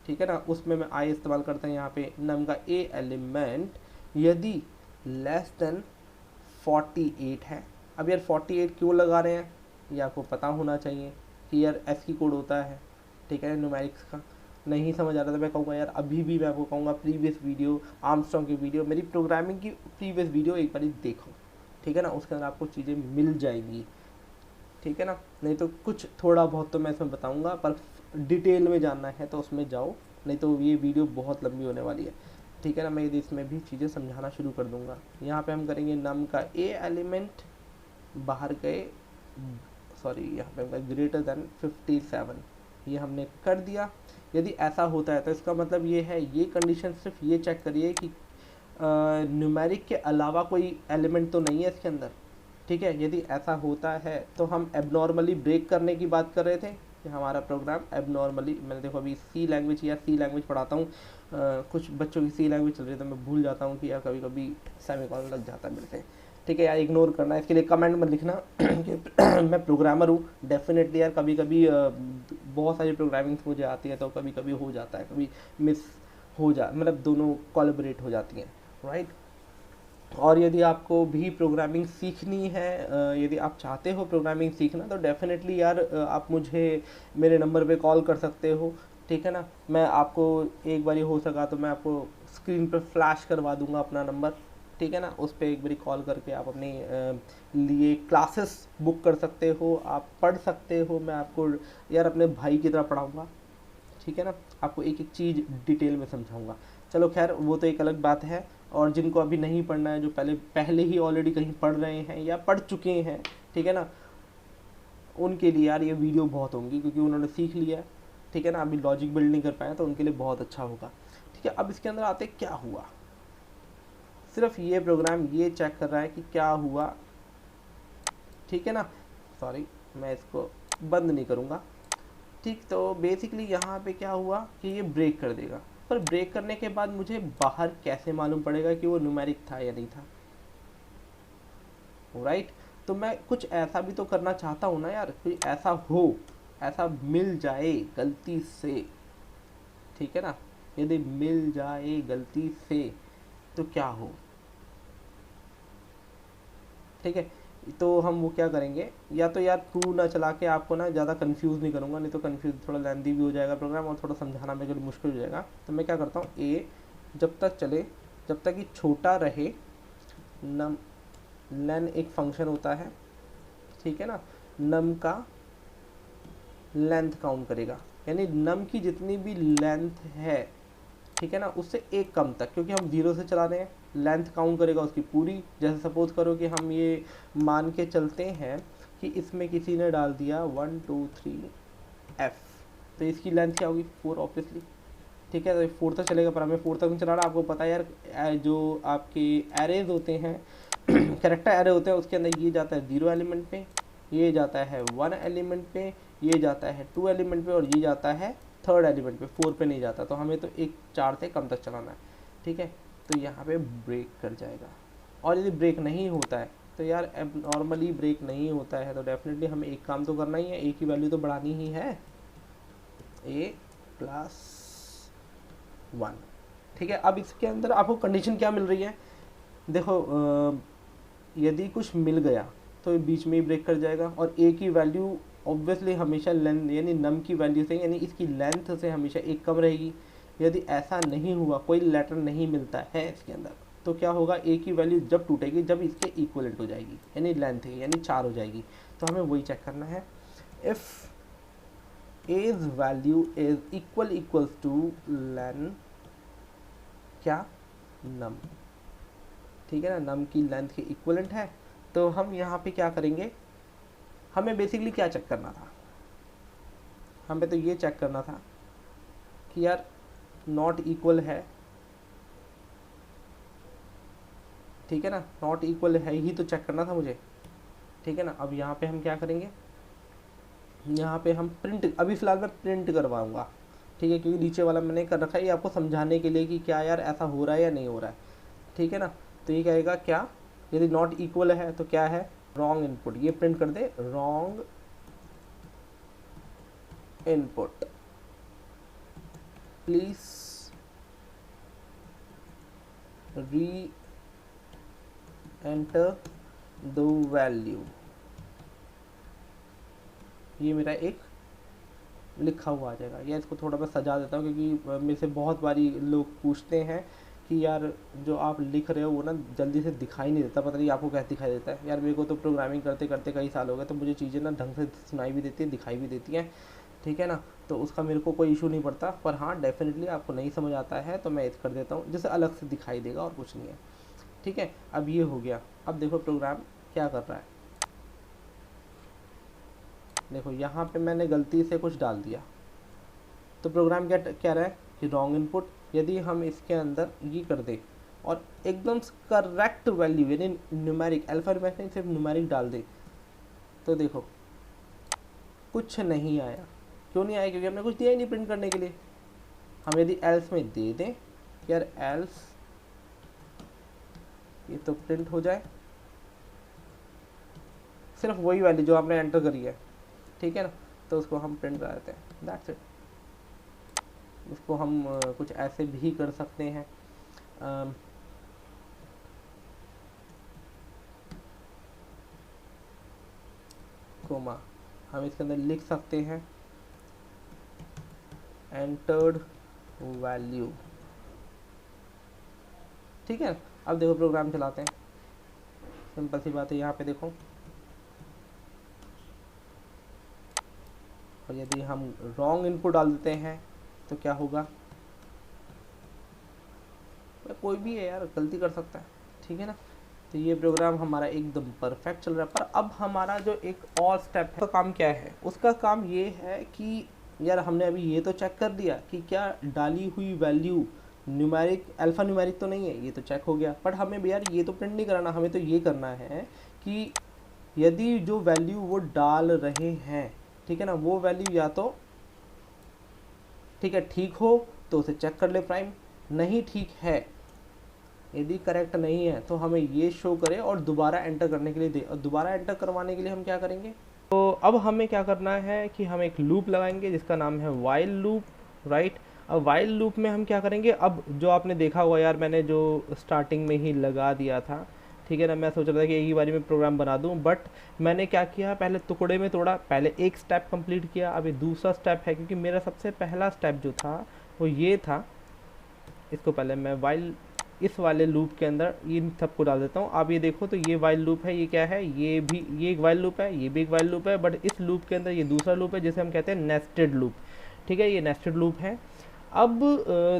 ठीक है ना, उसमें मैं आई इस्तेमाल करते हैं। यहाँ पे नम का ए एलिमेंट यदि लेस देन 48 है। अब यार 48 क्यों लगा रहे हैं, ये आपको पता होना चाहिए कि यार ASCII कोड होता है, ठीक है, न्यूमेरिक्स का। नहीं समझ आ रहा था, मैं कहूँगा यार अभी भी मैं आपको कहूँगा प्रीवियस वीडियो, आर्मस्ट्रॉन्ग की वीडियो, मेरी प्रोग्रामिंग की प्रीवियस वीडियो एक बार देखो, ठीक है ना। उसके अंदर आपको चीज़ें मिल जाएंगी, ठीक है ना। नहीं तो कुछ थोड़ा बहुत तो मैं इसमें बताऊँगा, पर डिटेल में जानना है तो उसमें जाओ, नहीं तो ये वीडियो बहुत लंबी होने वाली है, ठीक है ना। मैं यदि इसमें भी चीज़ें समझाना शुरू कर दूँगा। यहाँ पे हम करेंगे नम का ए एलिमेंट बाहर गए, यहाँ पे ग्रेटर देन 57, ये हमने कर दिया। यदि ऐसा होता है तो इसका मतलब ये है, ये कंडीशन सिर्फ ये चेक करिए कि न्यूमेरिक के अलावा कोई एलिमेंट तो नहीं है इसके अंदर, ठीक है। यदि ऐसा होता है तो हम एबनॉर्मली ब्रेक करने की बात कर रहे थे कि हमारा प्रोग्राम एबनॉर्मली, मैंने देखो अभी सी लैंग्वेज पढ़ाता हूँ, कुछ बच्चों की सी लैंग्वेज चल रही है तो मैं भूल जाता हूँ कि यार कभी कभी सेमीकोलन लग जाता है मेरे से, ठीक है यार, इग्नोर करना है। इसके लिए कमेंट मत लिखना कि मैं प्रोग्रामर हूँ। डेफिनेटली यार कभी कभी बहुत सारी प्रोग्रामिंग्स मुझे आती है, तो कभी कभी हो जाता है, कभी मिस मतलब दोनों कोलैबोरेट हो जाती हैं, राइट। और यदि आपको भी प्रोग्रामिंग सीखनी है, यदि आप चाहते हो प्रोग्रामिंग सीखना, तो डेफिनेटली यार आप मुझे मेरे नंबर पे कॉल कर सकते हो, ठीक है ना। मैं आपको एक बारी हो सका तो मैं आपको स्क्रीन पर फ्लैश करवा दूंगा अपना नंबर, ठीक है ना, उस पर एक बारी कॉल करके आप अपने लिए क्लासेस बुक कर सकते हो, आप पढ़ सकते हो। मैं आपको यार अपने भाई की तरह पढ़ाऊँगा, ठीक है ना, आपको एक एक चीज़ डिटेल में समझाऊंगा। चलो खैर वो तो एक अलग बात है। और जिनको अभी नहीं पढ़ना है, जो पहले पहले ही ऑलरेडी कहीं पढ़ रहे हैं या पढ़ चुके हैं, ठीक है ना, उनके लिए यार ये वीडियो बहुत होंगी, क्योंकि उन्होंने सीख लिया है, ठीक है ना, अभी लॉजिक बिल्ड नहीं कर पाए तो उनके लिए बहुत अच्छा होगा। ठीक है, अब इसके अंदर आते क्या हुआ, सिर्फ ये प्रोग्राम ये चेक कर रहा है कि क्या हुआ, ठीक है ना। सॉरी, मैं इसको बंद नहीं करूँगा। ठीक, तो बेसिकली यहाँ पे क्या हुआ कि ये ब्रेक कर देगा, पर ब्रेक करने के बाद मुझे बाहर कैसे मालूम पड़ेगा कि वो न्यूमेरिक था या नहीं था, राइट। तो मैं कुछ ऐसा भी तो करना चाहता हूँ ना यार, कोई ऐसा हो, ऐसा मिल जाए गलती से, ठीक है ना, यदि मिल जाए गलती से तो क्या हो, ठीक है। तो हम वो क्या करेंगे, या तो यार ट्रू ना चला के आपको ना ज़्यादा कंफ्यूज नहीं करूँगा, नहीं तो कंफ्यूज थोड़ा लेंदी भी हो जाएगा प्रोग्राम और थोड़ा समझाना मेरे लिए मुश्किल हो जाएगा। तो मैं क्या करता हूँ, ए जब तक चले, जब तक ये छोटा रहे, नम लेन एक फंक्शन होता है, ठीक है ना, नम का लेंथ काउंट करेगा, यानी नम की जितनी भी लेंथ है, ठीक है ना, उससे एक कम तक, क्योंकि हम 0 से चला रहे हैं, लेंथ काउंट करेगा उसकी पूरी। जैसे सपोज करो कि हम ये मान के चलते हैं कि इसमें किसी ने डाल दिया 1 2 3 F, तो इसकी लेंथ क्या होगी 4 ऑब्वियसली, ठीक है। तो 4 तक चलेगा, पर हमें 4 तक नहीं चलाना। आपको पता है यार, जो आपके एरेज होते हैं कैरेक्टर एरे होते हैं, उसके अंदर ये जाता है 0 एलिमेंट पे, ये जाता है 1 एलिमेंट पे, ये जाता है 2 एलिमेंट पे, और ये जाता है 3rd एलिमेंट पे, 4 पे नहीं जाता। तो हमें तो एक 4 से कम तक चलाना है, ठीक है। तो यहाँ पे ब्रेक कर जाएगा, और यदि ब्रेक नहीं होता है तो यार अब नॉर्मली ब्रेक नहीं होता है तो डेफिनेटली हमें एक काम तो करना ही है, ए की वैल्यू तो बढ़ानी ही है, a + 1, ठीक है। अब इसके अंदर आपको कंडीशन क्या मिल रही है, देखो यदि कुछ मिल गया तो ये बीच में ही ब्रेक कर जाएगा, और a की वैल्यू ऑब्वियसली हमेशा लेंथ यानी नम की वैल्यू से, यानी इसकी लेंथ से हमेशा एक कम रहेगी। यदि ऐसा नहीं हुआ, कोई लेटर नहीं मिलता है इसके अंदर, तो क्या होगा, a की वैल्यू जब टूटेगी जब इसके इक्वलेंट हो जाएगी, यानी लेंथ है यानी 4 हो जाएगी। तो हमें वही चेक करना है, if a's value is equals two lane क्या, नम, ठीक है ना, नम की लेंथ के इक्वलेंट है। तो हम यहाँ पे क्या करेंगे, हमें बेसिकली क्या चेक करना था, हमें तो ये चेक करना था कि यार नॉट इक्वल है, ठीक है ना, नॉट इक्वल है ही तो चेक करना था मुझे, ठीक है ना। अब यहाँ पे हम क्या करेंगे, यहाँ पे हम प्रिंट, अभी फ़िलहाल मैं प्रिंट करवाऊँगा, ठीक है, क्योंकि नीचे वाला मैंने कर रखा है ये आपको समझाने के लिए कि क्या यार ऐसा हो रहा है या नहीं हो रहा है, ठीक है ना। तो ये कहेगा क्या, यदि नॉट इक्वल है तो क्या है, रॉन्ग इनपुट, ये प्रिंट कर दे wrong input, please reenter the value. ये मेरा एक लिखा हुआ आ जाएगा, या इसको थोड़ा मैं सजा देता हूँ, क्योंकि मेरे से बहुत बारी लोग पूछते हैं कि यार जो आप लिख रहे हो वो ना जल्दी से दिखाई नहीं देता, पता नहीं आपको कैसे दिखाई देता है। यार मेरे को तो प्रोग्रामिंग करते करते कई साल हो गए, तो मुझे चीज़ें ना ढंग से सुनाई भी देती है, दिखाई भी देती हैं, ठीक है ना। तो उसका मेरे को कोई इशू नहीं पड़ता, पर हाँ डेफिनेटली आपको नहीं समझ आता है तो मैं इस कर देता हूँ, जैसे अलग से दिखाई देगा और कुछ नहीं है, ठीक है। अब ये हो गया, अब देखो प्रोग्राम क्या कर रहा है, देखो यहाँ पे मैंने गलती से कुछ डाल दिया, तो प्रोग्राम क्या कह रहा है कि रॉन्ग इनपुट। यदि हम इसके अंदर ये कर दें और एकदम करेक्ट वैल्यू यानी न्यूमेरिक, अल्फान्यूमेरिक नहीं सिर्फ न्यूमेरिक डाल दे, तो देखो कुछ नहीं आया। क्यों नहीं आया, क्योंकि हमने कुछ दिया ही नहीं प्रिंट करने के लिए। हम यदि एल्स में दे दें यार एल्स, ये तो प्रिंट हो जाए सिर्फ वही वैल्यू जो आपने एंटर करी है, ठीक है ना, तो उसको हम प्रिंट करा देते हैं, दैट्स इट। उसको हम कुछ ऐसे भी कर सकते हैं, कोमा, हम इसके अंदर लिख सकते हैं एंटर्ड वैल्यू, ठीक है। अब देखो प्रोग्राम चलाते हैं, सिंपल सी बात है, यहाँ पे देखो, और यदि हम रॉन्ग इनपुट डाल देते हैं तो क्या होगा, कोई भी है यार गलती कर सकता है, ठीक है ना। तो ये प्रोग्राम हमारा एकदम परफेक्ट चल रहा है। पर अब हमारा जो एक और स्टेप है, तो काम क्या है, उसका काम ये है कि यार हमने अभी ये तो चेक कर दिया कि क्या डाली हुई वैल्यू न्यूमेरिक अल्फ़ा न्यूमेरिक तो नहीं है, ये तो चेक हो गया। बट हमें यार ये तो प्रिंट नहीं कराना, हमें तो ये करना है कि यदि जो वैल्यू वो डाल रहे हैं, ठीक है ना, वो वैल्यू या तो ठीक है ठीक हो तो उसे चेक कर ले प्राइम, नहीं ठीक है, यदि करेक्ट नहीं है तो हमें ये शो करे और दोबारा एंटर करने के लिए दे। और दोबारा एंटर करवाने के लिए हम क्या करेंगे, तो अब हमें क्या करना है कि हम एक लूप लगाएंगे जिसका नाम है वाइल लूप, राइट। अब वाइल लूप में हम क्या करेंगे, अब जो आपने देखा हुआ यार मैंने जो स्टार्टिंग में ही लगा दिया था, ठीक है ना, मैं सोच रहा था कि एक ही बारी में प्रोग्राम बना दूं, बट मैंने क्या किया, पहले टुकड़े में तोड़ा, पहले एक स्टेप कंप्लीट किया, अभी दूसरा स्टेप है, क्योंकि मेरा सबसे पहला स्टेप जो था वो ये था। इसको पहले मैं वाइल इस वाले लूप के अंदर इन सबको डाल देता हूँ। आप ये देखो तो ये वाइल लूप है, ये क्या है, ये भी ये एक वाइल लूप है, ये भी एक वाइल लूप है, बट इस लूप के अंदर ये दूसरा लूप है जिसे हम कहते हैं नेस्टेड लूप, ठीक है, ये नेस्टेड लूप है। अब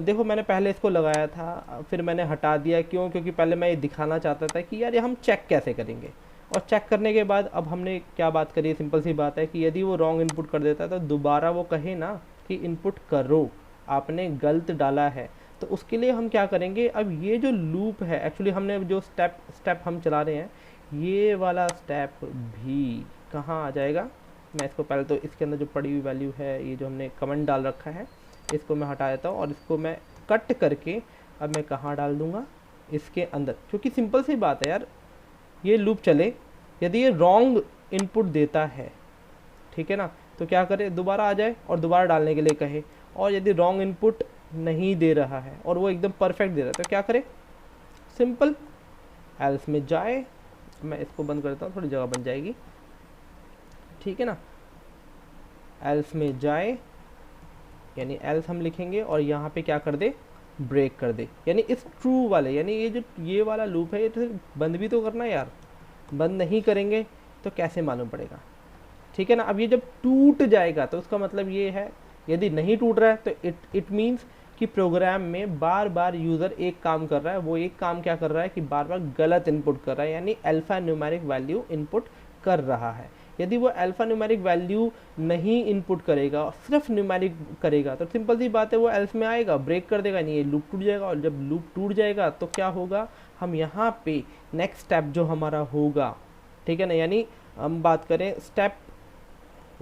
देखो मैंने पहले इसको लगाया था, फिर मैंने हटा दिया, क्यों, क्योंकि पहले मैं ये दिखाना चाहता था कि यार ये हम चेक कैसे करेंगे। और चेक करने के बाद अब हमने क्या बात करी, सिंपल सी बात है कि यदि वो रॉन्ग इनपुट कर देता है तो दोबारा वो कहे ना कि इनपुट करो, आपने गलत डाला है। तो उसके लिए हम क्या करेंगे, अब ये जो लूप है, एक्चुअली हमने जो स्टेप हम चला रहे हैं, ये वाला स्टेप भी कहाँ आ जाएगा, मैं इसको पहले तो इसके अंदर जो पड़ी हुई वैल्यू है, ये जो हमने कमेंट डाल रखा है, इसको मैं हटा देता हूँ और इसको मैं कट करके अब मैं कहाँ डाल दूँगा, इसके अंदर। क्योंकि सिंपल सी बात है यार, ये लूप चले, यदि ये रॉन्ग इनपुट देता है, ठीक है ना, तो क्या करे, दोबारा आ जाए और दोबारा डालने के लिए कहे। और यदि रॉन्ग इनपुट नहीं दे रहा है और वो एकदम परफेक्ट दे रहा है तो क्या करे, सिंपल एल्स में जाए, मैं इसको बंद करता हूँ, थोड़ी जगह बन जाएगी, ठीक है ना, एल्स में जाए, यानी एल्स हम लिखेंगे और यहाँ पे क्या कर दे, ब्रेक कर दे, यानी इस ट्रू वाले, यानी ये जो ये वाला लूप है ये तो बंद भी तो करना है यार, बंद नहीं करेंगे तो कैसे मालूम पड़ेगा, ठीक है ना। अब ये जब टूट जाएगा तो उसका मतलब ये है, यदि नहीं टूट रहा है तो इट मीन्स कि प्रोग्राम में बार बार यूज़र एक काम कर रहा है, वो एक काम क्या कर रहा है कि बार बार गलत इनपुट कर रहा है, यानी अल्फ़ा न्यूमेरिक वैल्यू इनपुट कर रहा है। यदि वो अल्फ़ा न्यूमेरिक वैल्यू नहीं इनपुट करेगा, सिर्फ न्यूमेरिक करेगा, तो सिंपल सी बात है वो एल्स में आएगा, ब्रेक कर देगा, नहीं ये लूप टूट जाएगा। और जब लूप टूट जाएगा तो क्या होगा, हम यहाँ पे नेक्स्ट स्टेप जो हमारा होगा, ठीक है ना, यानी हम बात करें स्टेप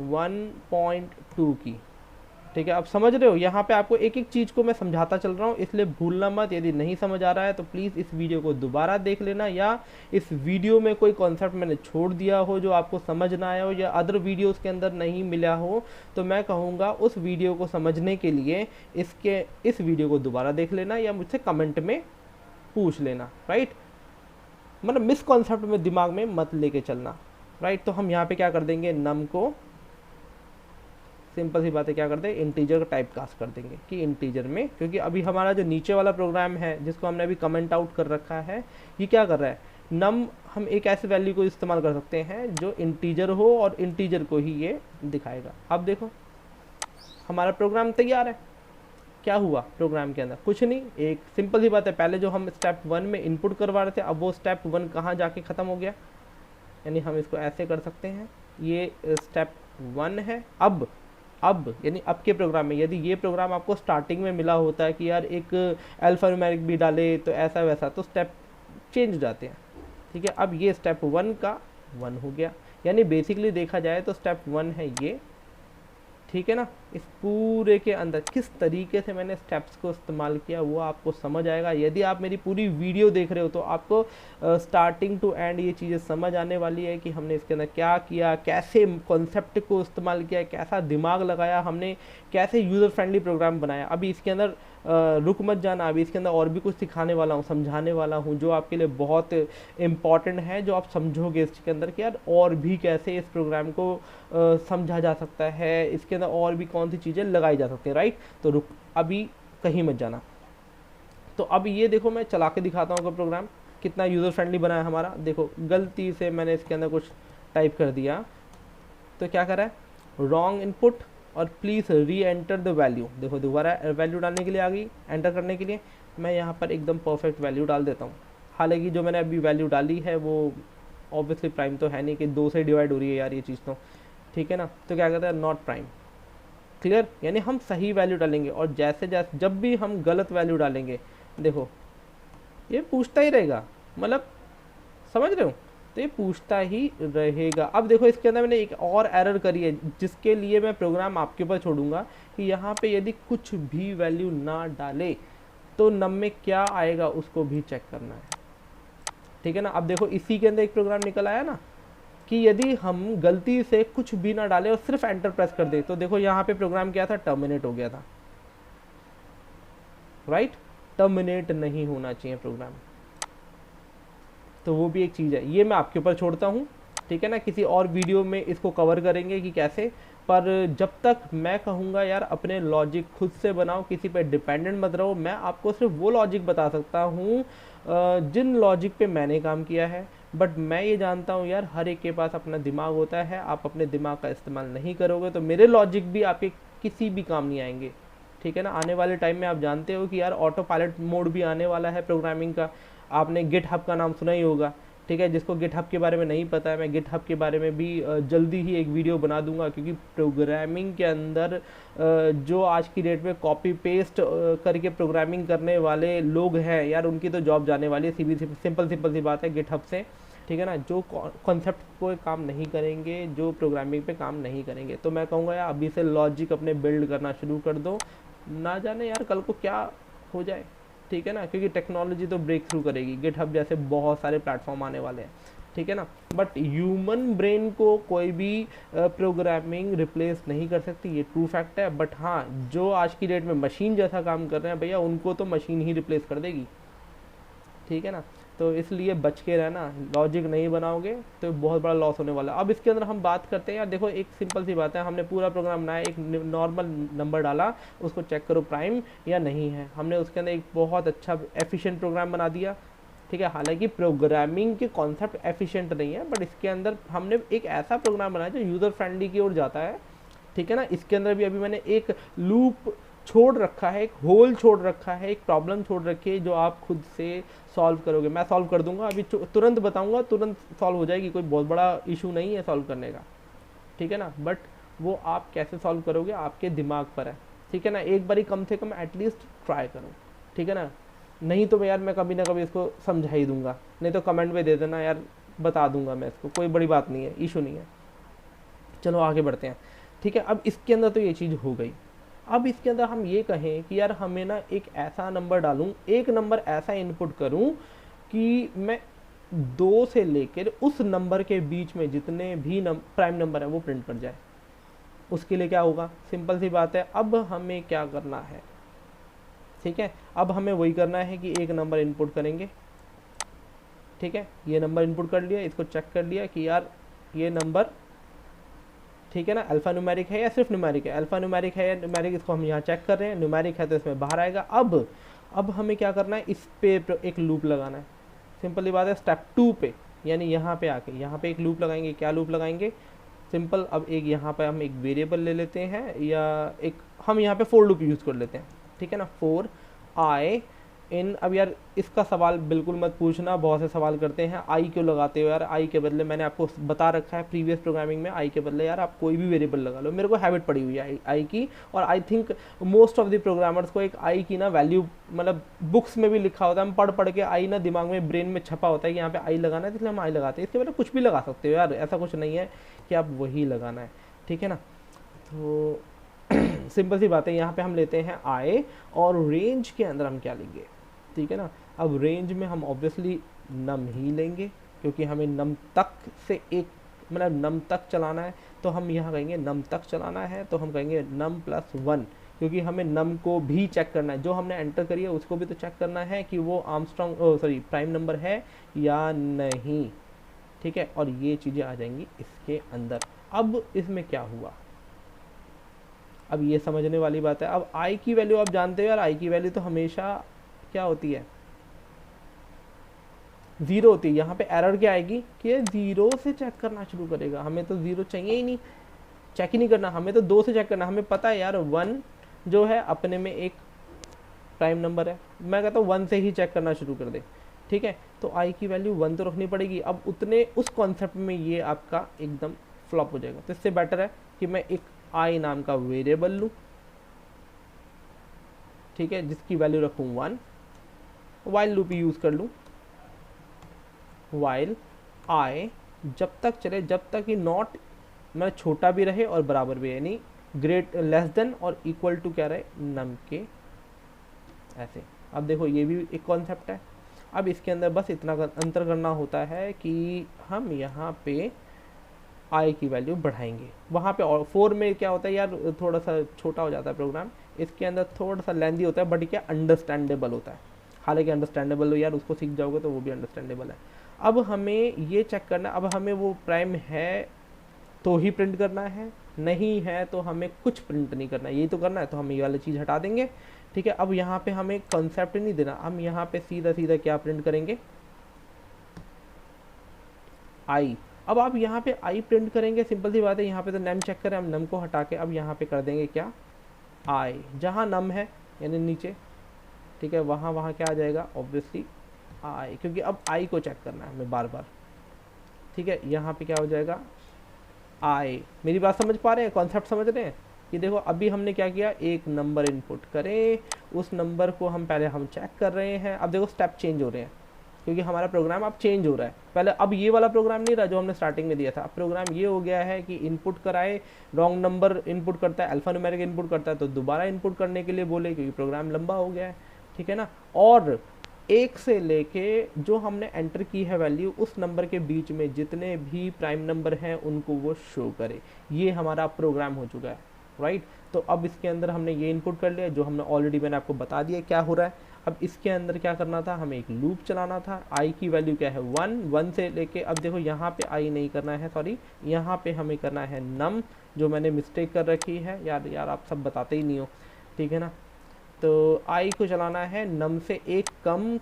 1.2 की, ठीक है। अब समझ रहे हो, यहाँ पे आपको एक एक चीज़ को मैं समझाता चल रहा हूँ, इसलिए भूलना मत। यदि नहीं समझ आ रहा है तो प्लीज़ इस वीडियो को दोबारा देख लेना, या इस वीडियो में कोई कॉन्सेप्ट मैंने छोड़ दिया हो जो आपको समझ ना आया हो, या अदर वीडियोस के अंदर नहीं मिला हो, तो मैं कहूँगा उस वीडियो को समझने के लिए इस वीडियो को दोबारा देख लेना, या मुझसे कमेंट में पूछ लेना, राइट। मतलब मिस कॉन्सेप्ट में दिमाग में मत लेके चलना, राइट। तो हम यहाँ पे क्या कर देंगे, नम को सिंपल सी बात है क्या करते हैं, इंटीजर का टाइप कास्ट कर देंगे कि इंटीजर में, क्योंकि अभी हमारा जो नीचे वाला प्रोग्राम है जिसको हमने अभी कमेंट आउट कर रखा है, ये क्या कर रहा है, नम हम एक ऐसे वैल्यू को इस्तेमाल कर सकते हैं जो इंटीजर हो और इंटीजर को ही ये दिखाएगा। अब देखो हमारा प्रोग्राम तैयार है। क्या हुआ प्रोग्राम के अंदर, कुछ नहीं, एक सिंपल सी बात है, पहले जो हम स्टेप 1 में इनपुट करवा रहे थे, अब वो स्टेप 1 कहाँ जाके ख़त्म हो गया, यानी हम इसको ऐसे कर सकते हैं, ये स्टेप 1 है। अब यानी अब के प्रोग्राम में, यदि ये प्रोग्राम आपको स्टार्टिंग में मिला होता है कि यार एक अल्फा न्यूमेरिक भी डाले तो ऐसा वैसा, तो स्टेप चेंज हो जाते हैं, ठीक है। अब ये स्टेप 1 का 1 हो गया, यानी बेसिकली देखा जाए तो स्टेप 1 है ये, ठीक है ना। इस पूरे के अंदर किस तरीके से मैंने स्टेप्स को इस्तेमाल किया वो आपको समझ आएगा। यदि आप मेरी पूरी वीडियो देख रहे हो तो आपको स्टार्टिंग टू एंड ये चीज़ें समझ आने वाली है कि हमने इसके अंदर क्या किया, कैसे कॉन्सेप्ट को इस्तेमाल किया, कैसा दिमाग लगाया हमने, कैसे यूज़र फ्रेंडली प्रोग्राम बनाया। अभी इसके अंदर रुक मत जाना, अभी इसके अंदर और भी कुछ सिखाने वाला हूँ, समझाने वाला हूँ, जो आपके लिए बहुत इम्पॉर्टेंट है, जो आप समझोगे इसके अंदर कि यार और भी कैसे इस प्रोग्राम को समझा जा सकता है, इसके अंदर और भी कौन सी चीज़ें लगाई जा सकती हैं, राइट। तो रुक, अभी कहीं मत जाना। तो अब ये देखो मैं चला के दिखाता हूँ प्रोग्राम कितना यूज़र फ्रेंडली बना है हमारा। देखो गलती से मैंने इसके अंदर कुछ टाइप कर दिया, तो क्या करा है, रॉन्ग इनपुट और प्लीज़ री एंटर द वैल्यू। देखो दोबारा वैल्यू डालने के लिए आ गई, एंटर करने के लिए मैं यहाँ पर एकदम परफेक्ट वैल्यू डाल देता हूँ। हालांकि जो मैंने अभी वैल्यू डाली है वो ऑब्वियसली प्राइम तो है नहीं कि 2 से डिवाइड हो रही है यार ये चीज़ तो, ठीक है ना। तो क्या कहता है, नॉट प्राइम। क्लियर, यानी हम सही वैल्यू डालेंगे और जैसे जैसे जब भी हम गलत वैल्यू डालेंगे देखो ये पूछता ही रहेगा, मतलब समझ रहे हो, तो ये पूछता ही रहेगा। अब देखो इसके अंदर मैंने एक और एरर करी है जिसके लिए मैं प्रोग्राम आपके ऊपर छोड़ूंगा कि यहाँ पे यदि कुछ भी वैल्यू ना डाले तो नम में क्या आएगा उसको भी चेक करना है, ठीक है ना। अब देखो इसी के अंदर एक प्रोग्राम निकल आया ना कि यदि हम गलती से कुछ भी ना डालें और सिर्फ एंटर प्रेस कर दे, तो देखो यहाँ पे प्रोग्राम क्या था, टर्मिनेट हो गया था, राइट। टर्मिनेट नहीं होना चाहिए प्रोग्राम, तो वो भी एक चीज़ है, ये मैं आपके ऊपर छोड़ता हूँ, ठीक है ना। किसी और वीडियो में इसको कवर करेंगे कि कैसे, पर जब तक मैं कहूँगा यार अपने लॉजिक खुद से बनाओ, किसी पे डिपेंडेंट मत रहो। मैं आपको सिर्फ वो लॉजिक बता सकता हूँ जिन लॉजिक पे मैंने काम किया है, बट मैं ये जानता हूँ यार हर एक के पास अपना दिमाग होता है, आप अपने दिमाग का इस्तेमाल नहीं करोगे तो मेरे लॉजिक भी आपके किसी भी काम नहीं आएंगे, ठीक है ना। आने वाले टाइम में आप जानते हो कि यार ऑटो पायलट मोड भी आने वाला है प्रोग्रामिंग का, आपने गिटहब का नाम सुना ही होगा, ठीक है। जिसको गिटहब के बारे में नहीं पता है, मैं गिटहब के बारे में भी जल्दी ही एक वीडियो बना दूंगा, क्योंकि प्रोग्रामिंग के अंदर जो आज की डेट में कॉपी पेस्ट करके प्रोग्रामिंग करने वाले लोग हैं यार उनकी तो जॉब जाने वाली है, सिंपल सी बात है गिटहब से, ठीक है ना। जो कॉन्सेप्ट को काम नहीं करेंगे, जो प्रोग्रामिंग पे काम नहीं करेंगे, तो मैं कहूँगा यार अभी से लॉजिक अपने बिल्ड करना शुरू कर दो, ना जाने यार कल को क्या हो जाए, ठीक है ना। क्योंकि टेक्नोलॉजी तो ब्रेक थ्रू करेगी, गिटहब जैसे बहुत सारे प्लेटफॉर्म आने वाले हैं, ठीक है ना। बट ह्यूमन ब्रेन को कोई भी प्रोग्रामिंग रिप्लेस नहीं कर सकती, ये ट्रू फैक्ट है। बट हाँ, जो आज की डेट में मशीन जैसा काम कर रहे हैं भैया, उनको तो मशीन ही रिप्लेस कर देगी, ठीक है ना। तो इसलिए बच के रहना, लॉजिक नहीं बनाओगे तो बहुत बड़ा लॉस होने वाला है। अब इसके अंदर हम बात करते हैं यार, देखो एक सिंपल सी बात है, हमने पूरा प्रोग्राम बनाया, एक नॉर्मल नंबर डाला, उसको चेक करो प्राइम या नहीं है। हमने उसके अंदर एक बहुत अच्छा एफिशिएंट प्रोग्राम बना दिया, ठीक है। हालांकि प्रोग्रामिंग के कॉन्सेप्ट एफिशिएंट नहीं है, बट इसके अंदर हमने एक ऐसा प्रोग्राम बनाया जो यूज़र फ्रेंडली की ओर जाता है, ठीक है ना। इसके अंदर भी अभी मैंने एक लूप छोड़ रखा है, एक होल छोड़ रखा है, एक प्रॉब्लम छोड़ रखी है जो आप खुद से सॉल्व करोगे। मैं सॉल्व कर दूंगा, अभी तुरंत बताऊंगा, तुरंत सॉल्व हो जाएगी, कोई बहुत बड़ा इशू नहीं है सॉल्व करने का, ठीक है ना। बट वो आप कैसे सॉल्व करोगे आपके दिमाग पर है, ठीक है ना। एक बारी कम से कम एटलीस्ट ट्राई करो, ठीक है ना। नहीं तो यार मैं कभी ना कभी इसको समझा ही दूंगा, नहीं तो कमेंट में दे देना यार, बता दूंगा मैं इसको, कोई बड़ी बात नहीं है, इशू नहीं है। चलो आगे बढ़ते हैं, ठीक है। अब इसके अंदर तो ये चीज़ हो गई। अब इसके अंदर हम ये कहें कि यार हमें ना एक ऐसा नंबर डालूं, एक नंबर ऐसा इनपुट करूं कि मैं 2 से लेकर उस नंबर के बीच में जितने भी प्राइम नंबर है वो प्रिंट कर जाए। उसके लिए क्या होगा, सिंपल सी बात है, अब हमें क्या करना है, ठीक है। अब हमें वही करना है कि एक नंबर इनपुट करेंगे, ठीक है। ये नंबर इनपुट कर लिया, इसको चेक कर लिया कि यार ये नंबर, ठीक है ना, अल्फा न्यूमेरिक है या सिर्फ न्यूमेरिक है, अल्फा न्यूमेरिक है या न्यूमेरिक, इसको हम यहाँ चेक कर रहे हैं, न्यूमेरिक है तो इसमें बाहर आएगा। अब हमें क्या करना है, इस पे एक लूप लगाना है, सिंपल बात है। स्टेप 2 पे यानी यहाँ पे आके यहाँ पे एक लूप लगाएंगे। क्या लूप लगाएंगे, सिंपल, अब एक यहाँ पे हम एक वेरिएबल ले लेते हैं, या एक हम यहाँ पे फोर लूप यूज़ कर लेते हैं, ठीक है ना। फोर आई इन, अब यार इसका सवाल बिल्कुल मत पूछना, बहुत से सवाल करते हैं आई क्यों लगाते हो यार, आई के बदले मैंने आपको बता रखा है प्रीवियस प्रोग्रामिंग में, आई के बदले यार आप कोई भी वेरिएबल लगा लो। मेरे को हैबिट पड़ी हुई है आई की, और I think most of the programmers को एक आई की ना वैल्यू, मतलब बुक्स में भी लिखा होता है, हम पढ़ के आई ना दिमाग में, ब्रेन में छपा होता है कि यहाँ पे आई लगाना है, इसलिए हम आई लगाते हैं। इसके बदले कुछ भी लगा सकते हो यार, ऐसा कुछ नहीं है कि आप वही लगाना है, ठीक है ना। तो सिंपल सी बात है, यहाँ पे हम लेते हैं आई, और रेंज के अंदर हम क्या लेंगे, ठीक है ना। अब रेंज में हम ऑब्वियसली नम ही लेंगे, क्योंकि हमें नम तक से एक, मतलब नम तक चलाना है, तो हम यहाँ कहेंगे नम तक चलाना है, तो हम कहेंगे नम +1, क्योंकि हमें नम को भी चेक करना है, जो हमने एंटर करी है उसको भी तो चेक करना है कि वो प्राइम नंबर है या नहीं, ठीक है। और ये चीज़ें आ जाएंगी इसके अंदर। अब इसमें क्या हुआ, अब ये समझने वाली बात है। अब आई की वैल्यू आप जानते हो यार, आई की वैल्यू तो हमेशा क्या होती है, 0 होती है। यहाँ पे एरर क्या आएगी कि ये 0 से चेक करना शुरू करेगा। हमें तो 0 चाहिए ही नहीं, चेक ही नहीं करना, हमें तो 2 से चेक करना। हमें पता है यार 1 जो है अपने में एक प्राइम नंबर है, मैं कहता हूँ 1 से ही चेक करना शुरू कर दे, ठीक है। तो आई की वैल्यू 1 तो रखनी पड़ेगी। अब उतने उस कॉन्सेप्ट में ये आपका एकदम फ्लॉप हो जाएगा। तो इससे बेटर है कि मैं एक आई नाम का वेरिएबल लूँ, ठीक है, जिसकी वैल्यू रखूँ 1, वाइल लूप यूज़ कर लूँ, वाइल आई जब तक चले जब तक कि नॉट मैं छोटा भी रहे और बराबर भी, यानी ग्रेट लेस देन और इक्वल टू क्या रहे, नम के, ऐसे। अब देखो ये भी एक कॉन्सेप्ट है। अब इसके अंदर बस इतना अंतर करना होता है कि हम यहाँ पे आई की वैल्यू बढ़ाएंगे। वहाँ पे और 4 में क्या होता है यार, थोड़ा सा छोटा हो जाता है प्रोग्राम, इसके अंदर थोड़ा सा लेंदी होता है, बट क्या अंडरस्टैंडेबल होता है। हालांकि अंडरस्टैंडेबल हो यार, उसको सीख जाओगे तो वो भी अंडरस्टैंडेबल है। अब हमें ये चेक करना, अब हमें वो प्राइम है तो ही प्रिंट करना है, नहीं है तो हमें कुछ प्रिंट नहीं करना है। यही तो करना है, तो हम ये वाली चीज़ हटा देंगे, ठीक है। अब यहाँ पे हमें कंसेप्ट नहीं देना, हम यहाँ पे सीधा सीधा क्या प्रिंट करेंगे, आई। अब आप यहाँ पे आई प्रिंट करेंगे, सिंपल सी बात है। यहाँ पे तो नम चेक करें, हम नम को हटा के अब यहाँ पे कर देंगे क्या, आई। जहाँ नम है यानी नीचे, ठीक है, वहाँ क्या आ जाएगा, ऑब्वियसली आई, क्योंकि अब आई को चेक करना है हमें बार बार, ठीक है। यहाँ पे क्या हो जाएगा, आई। मेरी बात समझ पा रहे हैं, कॉन्सेप्ट समझ रहे हैं? कि देखो अभी हमने क्या किया, एक नंबर इनपुट करें, उस नंबर को हम पहले हम चेक कर रहे हैं। अब देखो स्टेप चेंज हो रहे हैं, क्योंकि हमारा प्रोग्राम अब चेंज हो रहा है। पहले अब ये वाला प्रोग्राम नहीं रहा जो हमने स्टार्टिंग में दिया था। अब प्रोग्राम ये हो गया है कि इनपुट कराए, रॉन्ग नंबर इनपुट करता है, अल्फा न्यूमेरिक इनपुट करता है, तो दोबारा इनपुट करने के लिए बोले, क्योंकि प्रोग्राम लंबा हो गया है, ठीक है ना। और 1 से लेके जो हमने एंटर की है वैल्यू, उस नंबर के बीच में जितने भी प्राइम नंबर हैं उनको वो शो करे। ये हमारा प्रोग्राम हो चुका है, राइट। तो अब इसके अंदर हमने ये इनपुट कर लिया, जो हमने ऑलरेडी मैंने आपको बता दिया क्या हो रहा है। अब इसके अंदर क्या करना था, हमें एक लूप चलाना था। आई की वैल्यू क्या है, 1 से लेके, अब देखो यहाँ पे आई नहीं करना है, सॉरी, यहाँ पे हमें करना है नम, जो मैंने मिस्टेक कर रखी है यार आप सब बताते ही नहीं हो, ठीक है ना। तो आई को चलाना है नम से एक कम,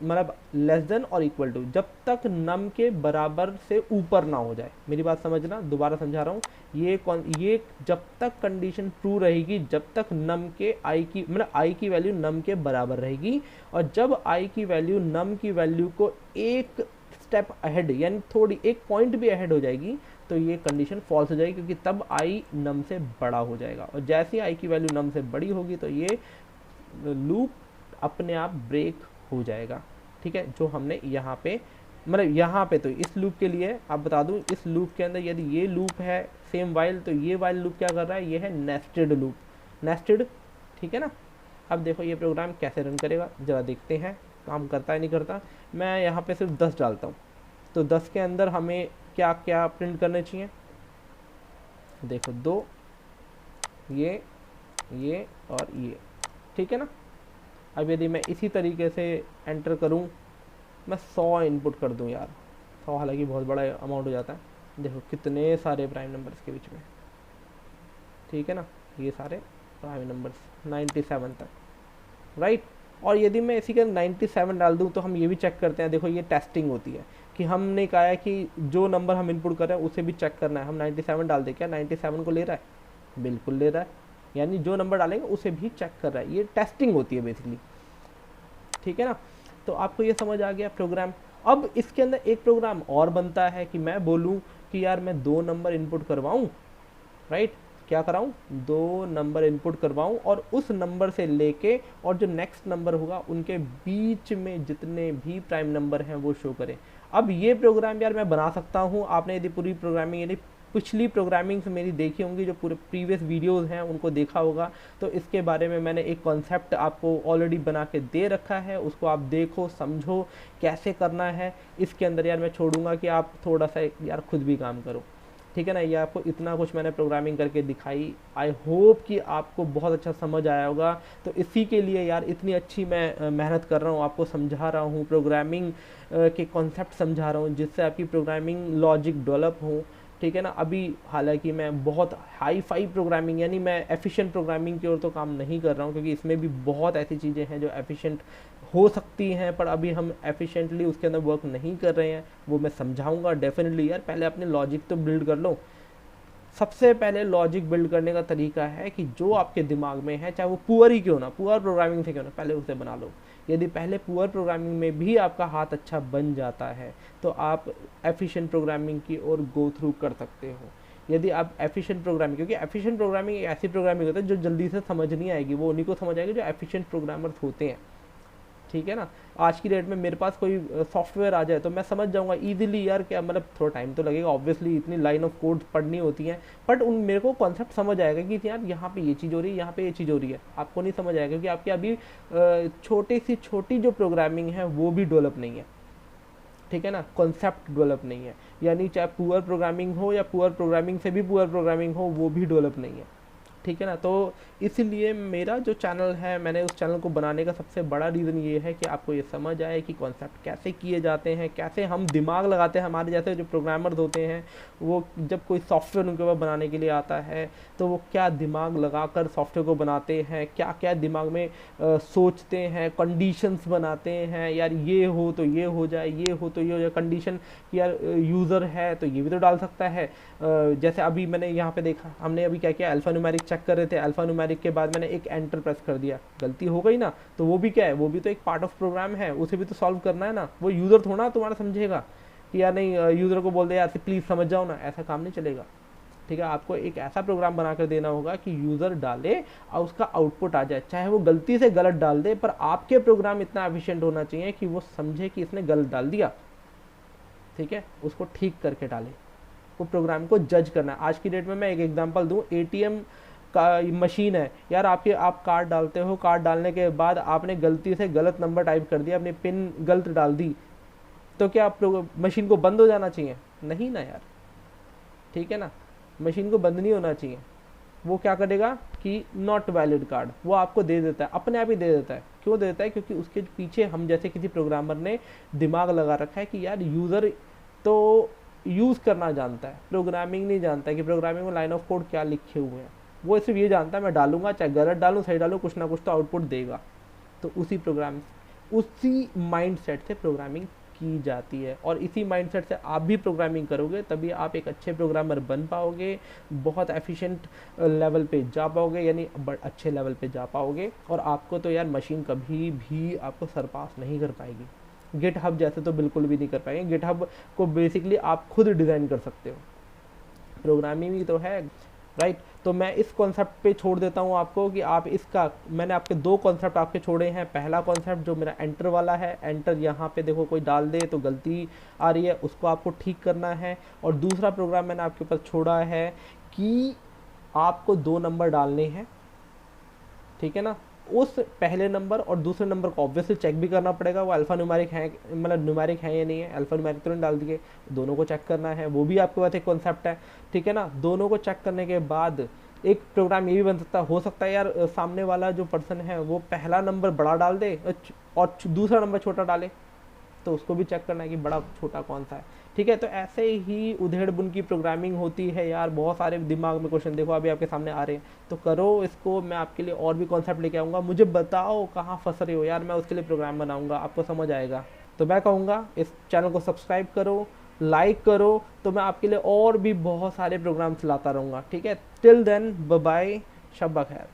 मतलब लेस देन और इक्वल टू, जब तक नम के बराबर से ऊपर ना हो जाए। मेरी बात समझना, दोबारा समझा रहा हूँ, ये जब तक कंडीशन ट्रू रहेगी, जब तक नम के आई की, मतलब आई की वैल्यू नम के बराबर रहेगी। और जब आई की वैल्यू नम की वैल्यू को एक स्टेप अहेड, यानी थोड़ी एक पॉइंट भी अहेड हो जाएगी, तो ये कंडीशन फॉल्स हो जाएगी, क्योंकि तब आई नम से बड़ा हो जाएगा। और जैसे आई की वैल्यू नम से बड़ी होगी तो ये लूप अपने आप ब्रेक हो जाएगा, ठीक है। जो हमने यहाँ पे, मतलब यहाँ पे तो इस लूप के लिए आप बता दूं, इस लूप के अंदर यदि ये लूप है सेम वाइल, तो ये वाइल लूप क्या कर रहा है, ये है नेस्टेड लूप, नेस्टेड, ठीक है ना। अब देखो ये प्रोग्राम कैसे रन करेगा, जरा देखते हैं काम करता है नहीं करता। मैं यहाँ पे सिर्फ 10 डालता हूँ, तो 10 के अंदर हमें क्या क्या प्रिंट करने चाहिए, देखो 2, ये और ये, ठीक है ना। अब यदि मैं इसी तरीके से एंटर करूं, मैं 100 इनपुट कर दूं यार, 100 हालांकि बहुत बड़ा अमाउंट हो जाता है। देखो कितने सारे प्राइम नंबर्स के बीच में, ठीक है ना, ये सारे प्राइम नंबर्स 97 तक, राइट। और यदि मैं इसी के 97 डाल दूं, तो हम ये भी चेक करते हैं, देखो ये टेस्टिंग होती है कि हमने कहा है कि जो नंबर हम इनपुट कर रहे हैं उसे भी चेक करना है। हम 97 डाल दें, क्या 97 को ले रहा है, बिल्कुल ले रहा है, यानी जो नंबर डालेंगे उसे भी चेक कर रहा है। ये टेस्टिंग होती है बेसिकली, ठीक है ना। तो आपको ये समझ आ गया प्रोग्राम। अब इसके अंदर एक प्रोग्राम और बनता है कि मैं बोलूं कि यार मैं 2 नंबर इनपुट करवाऊं, राइट, क्या कराऊं, 2 नंबर इनपुट करवाऊं, और उस नंबर से लेके और जो नेक्स्ट नंबर होगा उनके बीच में जितने भी प्राइम नंबर हैं वो शो करें। अब ये प्रोग्राम यार मैं बना सकता हूँ। आपने यदि पूरी प्रोग्रामिंग, यदि पिछली प्रोग्रामिंग मेरी देखी होंगी, जो पूरे प्रीवियस वीडियोस हैं उनको देखा होगा, तो इसके बारे में मैंने एक कॉन्सेप्ट आपको ऑलरेडी बना के दे रखा है, उसको आप देखो, समझो कैसे करना है। इसके अंदर यार मैं छोड़ूंगा कि आप थोड़ा सा यार खुद भी काम करो, ठीक है ना। ये आपको इतना कुछ मैंने प्रोग्रामिंग करके दिखाई, आई होप कि आपको बहुत अच्छा समझ आया होगा। तो इसी के लिए यार इतनी अच्छी मैं मेहनत कर रहा हूँ, आपको समझा रहा हूँ, प्रोग्रामिंग के कॉन्सेप्ट समझा रहा हूँ, जिससे आपकी प्रोग्रामिंग लॉजिक डेवलप हो, ठीक है ना। अभी हालांकि मैं बहुत हाई फाई प्रोग्रामिंग यानी मैं एफिशिएंट प्रोग्रामिंग की ओर तो काम नहीं कर रहा हूँ, क्योंकि इसमें भी बहुत ऐसी चीज़ें हैं जो एफिशिएंट हो सकती हैं, पर अभी हम एफिशिएंटली उसके अंदर वर्क नहीं कर रहे हैं। वो मैं समझाऊंगा डेफिनेटली। यार पहले अपने लॉजिक तो बिल्ड कर लो। सबसे पहले लॉजिक बिल्ड करने का तरीका है कि जो आपके दिमाग में है, चाहे वो पुअर ही क्यों ना, पुअर प्रोग्रामिंग से क्यों ना, पहले उसे बना लो। यदि पहले पुअर प्रोग्रामिंग में भी आपका हाथ अच्छा बन जाता है तो आप एफिशिएंट प्रोग्रामिंग की ओर गो थ्रू कर सकते हो। यदि आप एफिशिएंट प्रोग्रामिंग, क्योंकि एफिशिएंट प्रोग्रामिंग एक ऐसी प्रोग्रामिंग होती है जो जल्दी से समझ नहीं आएगी, वो उन्हीं को समझ आएगी जो एफिशिएंट प्रोग्रामर्स होते हैं। ठीक है ना। आज की डेट में मेरे पास कोई सॉफ्टवेयर आ जाए तो मैं समझ जाऊंगा इजीली, यार क्या मतलब, थोड़ा टाइम तो लगेगा ऑब्वियसली, इतनी लाइन ऑफ कोड पढ़नी होती है, बट उन मेरे को कॉन्सेप्ट समझ आएगा कि यार यहाँ पे ये चीज़ हो रही है, यहाँ पे ये चीज़ हो रही है। आपको नहीं समझ आएगा क्योंकि आपकी अभी छोटी सी छोटी जो प्रोग्रामिंग है वो भी डेवलप नहीं है। ठीक है ना, कॉन्सेप्ट डेवलप नहीं है, यानी चाहे पुअर प्रोग्रामिंग हो या पुअर प्रोग्रामिंग से भी पुअर प्रोग्रामिंग हो, वो भी डेवलप नहीं है। ठीक है ना। तो इसीलिए मेरा जो चैनल है, मैंने उस चैनल को बनाने का सबसे बड़ा रीज़न ये है कि आपको ये समझ आए कि कॉन्सेप्ट कैसे किए जाते हैं, कैसे हम दिमाग लगाते हैं। हमारे जैसे जो प्रोग्रामर्स होते हैं, वो जब कोई सॉफ्टवेयर उनके पास बनाने के लिए आता है तो वो क्या दिमाग लगाकर सॉफ्टवेयर को बनाते हैं, क्या क्या दिमाग में सोचते हैं, कंडीशंस बनाते हैं। यार ये हो तो ये हो जाए, ये हो तो ये हो जाए, कंडीशन कि यार यूज़र है तो ये भी तो डाल सकता है। जैसे अभी मैंने यहाँ पे देखा, हमने अभी क्या किया, अल्फा न्यूमेरिक चेक कर रहे थे, अल्फा न्यूमेरिक के बाद मैंने एक एंटर प्रेस कर दिया, गलती हो गई ना, तो वो भी क्या है, वो भी तो एक पार्ट ऑफ प्रोग्राम है, उसे भी तो सॉल्व करना है ना। वो यूज़र थोड़ा तुम्हारा समझेगा कि यार नहीं, यूज़र को बोल दे यार प्लीज़ समझ जाओ ना, ऐसा काम नहीं चलेगा। ठीक है, आपको एक ऐसा प्रोग्राम बनाकर देना होगा कि यूज़र डाले और उसका आउटपुट आ जाए, चाहे वो गलती से गलत डाल दे, पर आपके प्रोग्राम इतना एफिशिएंट होना चाहिए कि वो समझे कि इसने गलत डाल दिया, ठीक है, उसको ठीक करके डाले। वो प्रोग्राम को जज करना है। आज की डेट में मैं एक एग्जांपल दूं, एटीएम का मशीन है यार, आप कार्ड डालते हो, कार्ड डालने के बाद आपने गलती से गलत नंबर टाइप कर दिया, अपनी पिन गलत डाल दी, तो क्या मशीन को बंद हो जाना चाहिए? नहीं ना यार। ठीक है ना, मशीन को बंद नहीं होना चाहिए। वो क्या करेगा कि नॉट वैलिड कार्ड वो आपको दे देता है, अपने आप ही दे देता है। क्यों देता है? क्योंकि उसके पीछे हम जैसे किसी प्रोग्रामर ने दिमाग लगा रखा है कि यार यूज़र तो यूज़ करना जानता है, प्रोग्रामिंग नहीं जानता है कि प्रोग्रामिंग में लाइन ऑफ कोड क्या लिखे हुए हैं। वो सिर्फ ये जानता है मैं डालूंगा, चाहे गलत डालूँ सही डालूँ, कुछ ना कुछ तो आउटपुट देगा। तो उसी माइंड सेट से प्रोग्रामिंग की जाती है, और इसी माइंडसेट से आप भी प्रोग्रामिंग करोगे तभी आप एक अच्छे प्रोग्रामर बन पाओगे, बहुत एफिशिएंट लेवल पे जा पाओगे, यानी अच्छे लेवल पे जा पाओगे। और आपको तो यार मशीन कभी भी आपको सरपास नहीं कर पाएगी, गिटहब जैसे तो बिल्कुल भी नहीं कर पाएंगे। गिटहब को बेसिकली आप खुद डिज़ाइन कर सकते हो, प्रोग्रामिंग भी तो है, राइट। तो मैं इस कॉन्सेप्ट पे छोड़ देता हूँ आपको कि आप इसका, मैंने आपके दो कॉन्सेप्ट आपके छोड़े हैं। पहला कॉन्सेप्ट जो मेरा एंटर वाला है, एंटर यहाँ पे देखो कोई डाल दे तो गलती आ रही है, उसको आपको ठीक करना है। और दूसरा प्रोग्राम मैंने आपके ऊपर छोड़ा है कि आपको 2 नंबर डालने हैं, ठीक है ना। उस पहले नंबर और दूसरे नंबर को ऑब्वियसली चेक भी करना पड़ेगा, वो अल्फा न्यूमेरिक है, मतलब न्यूमेरिक है या नहीं है। अल्फा न्यूमेरिक तो नहीं डाल दिए, दोनों को चेक करना है, वो भी आपके पास एक कॉन्सेप्ट है, ठीक है ना। दोनों को चेक करने के बाद एक प्रोग्राम ये भी बन सकता हो सकता है यार सामने वाला जो पर्सन है वो पहला नंबर बड़ा डाल दे और दूसरा नंबर छोटा डाले, तो उसको भी चेक करना है कि बड़ा छोटा कौन सा है, ठीक है। तो ऐसे ही उधेड़ बुन की प्रोग्रामिंग होती है यार, बहुत सारे दिमाग में क्वेश्चन देखो अभी आपके सामने आ रहे हैं, तो करो इसको। मैं आपके लिए और भी कॉन्सेप्ट लेके आऊँगा, मुझे बताओ कहाँ फंस रहे हो यार, मैं उसके लिए प्रोग्राम बनाऊँगा, आपको समझ आएगा। तो मैं कहूँगा इस चैनल को सब्सक्राइब करो, लाइक करो, तो मैं आपके लिए और भी बहुत सारे प्रोग्राम्स लाता रहूँगा, ठीक है। टिल देन बाय बाय, शब्बा खैर।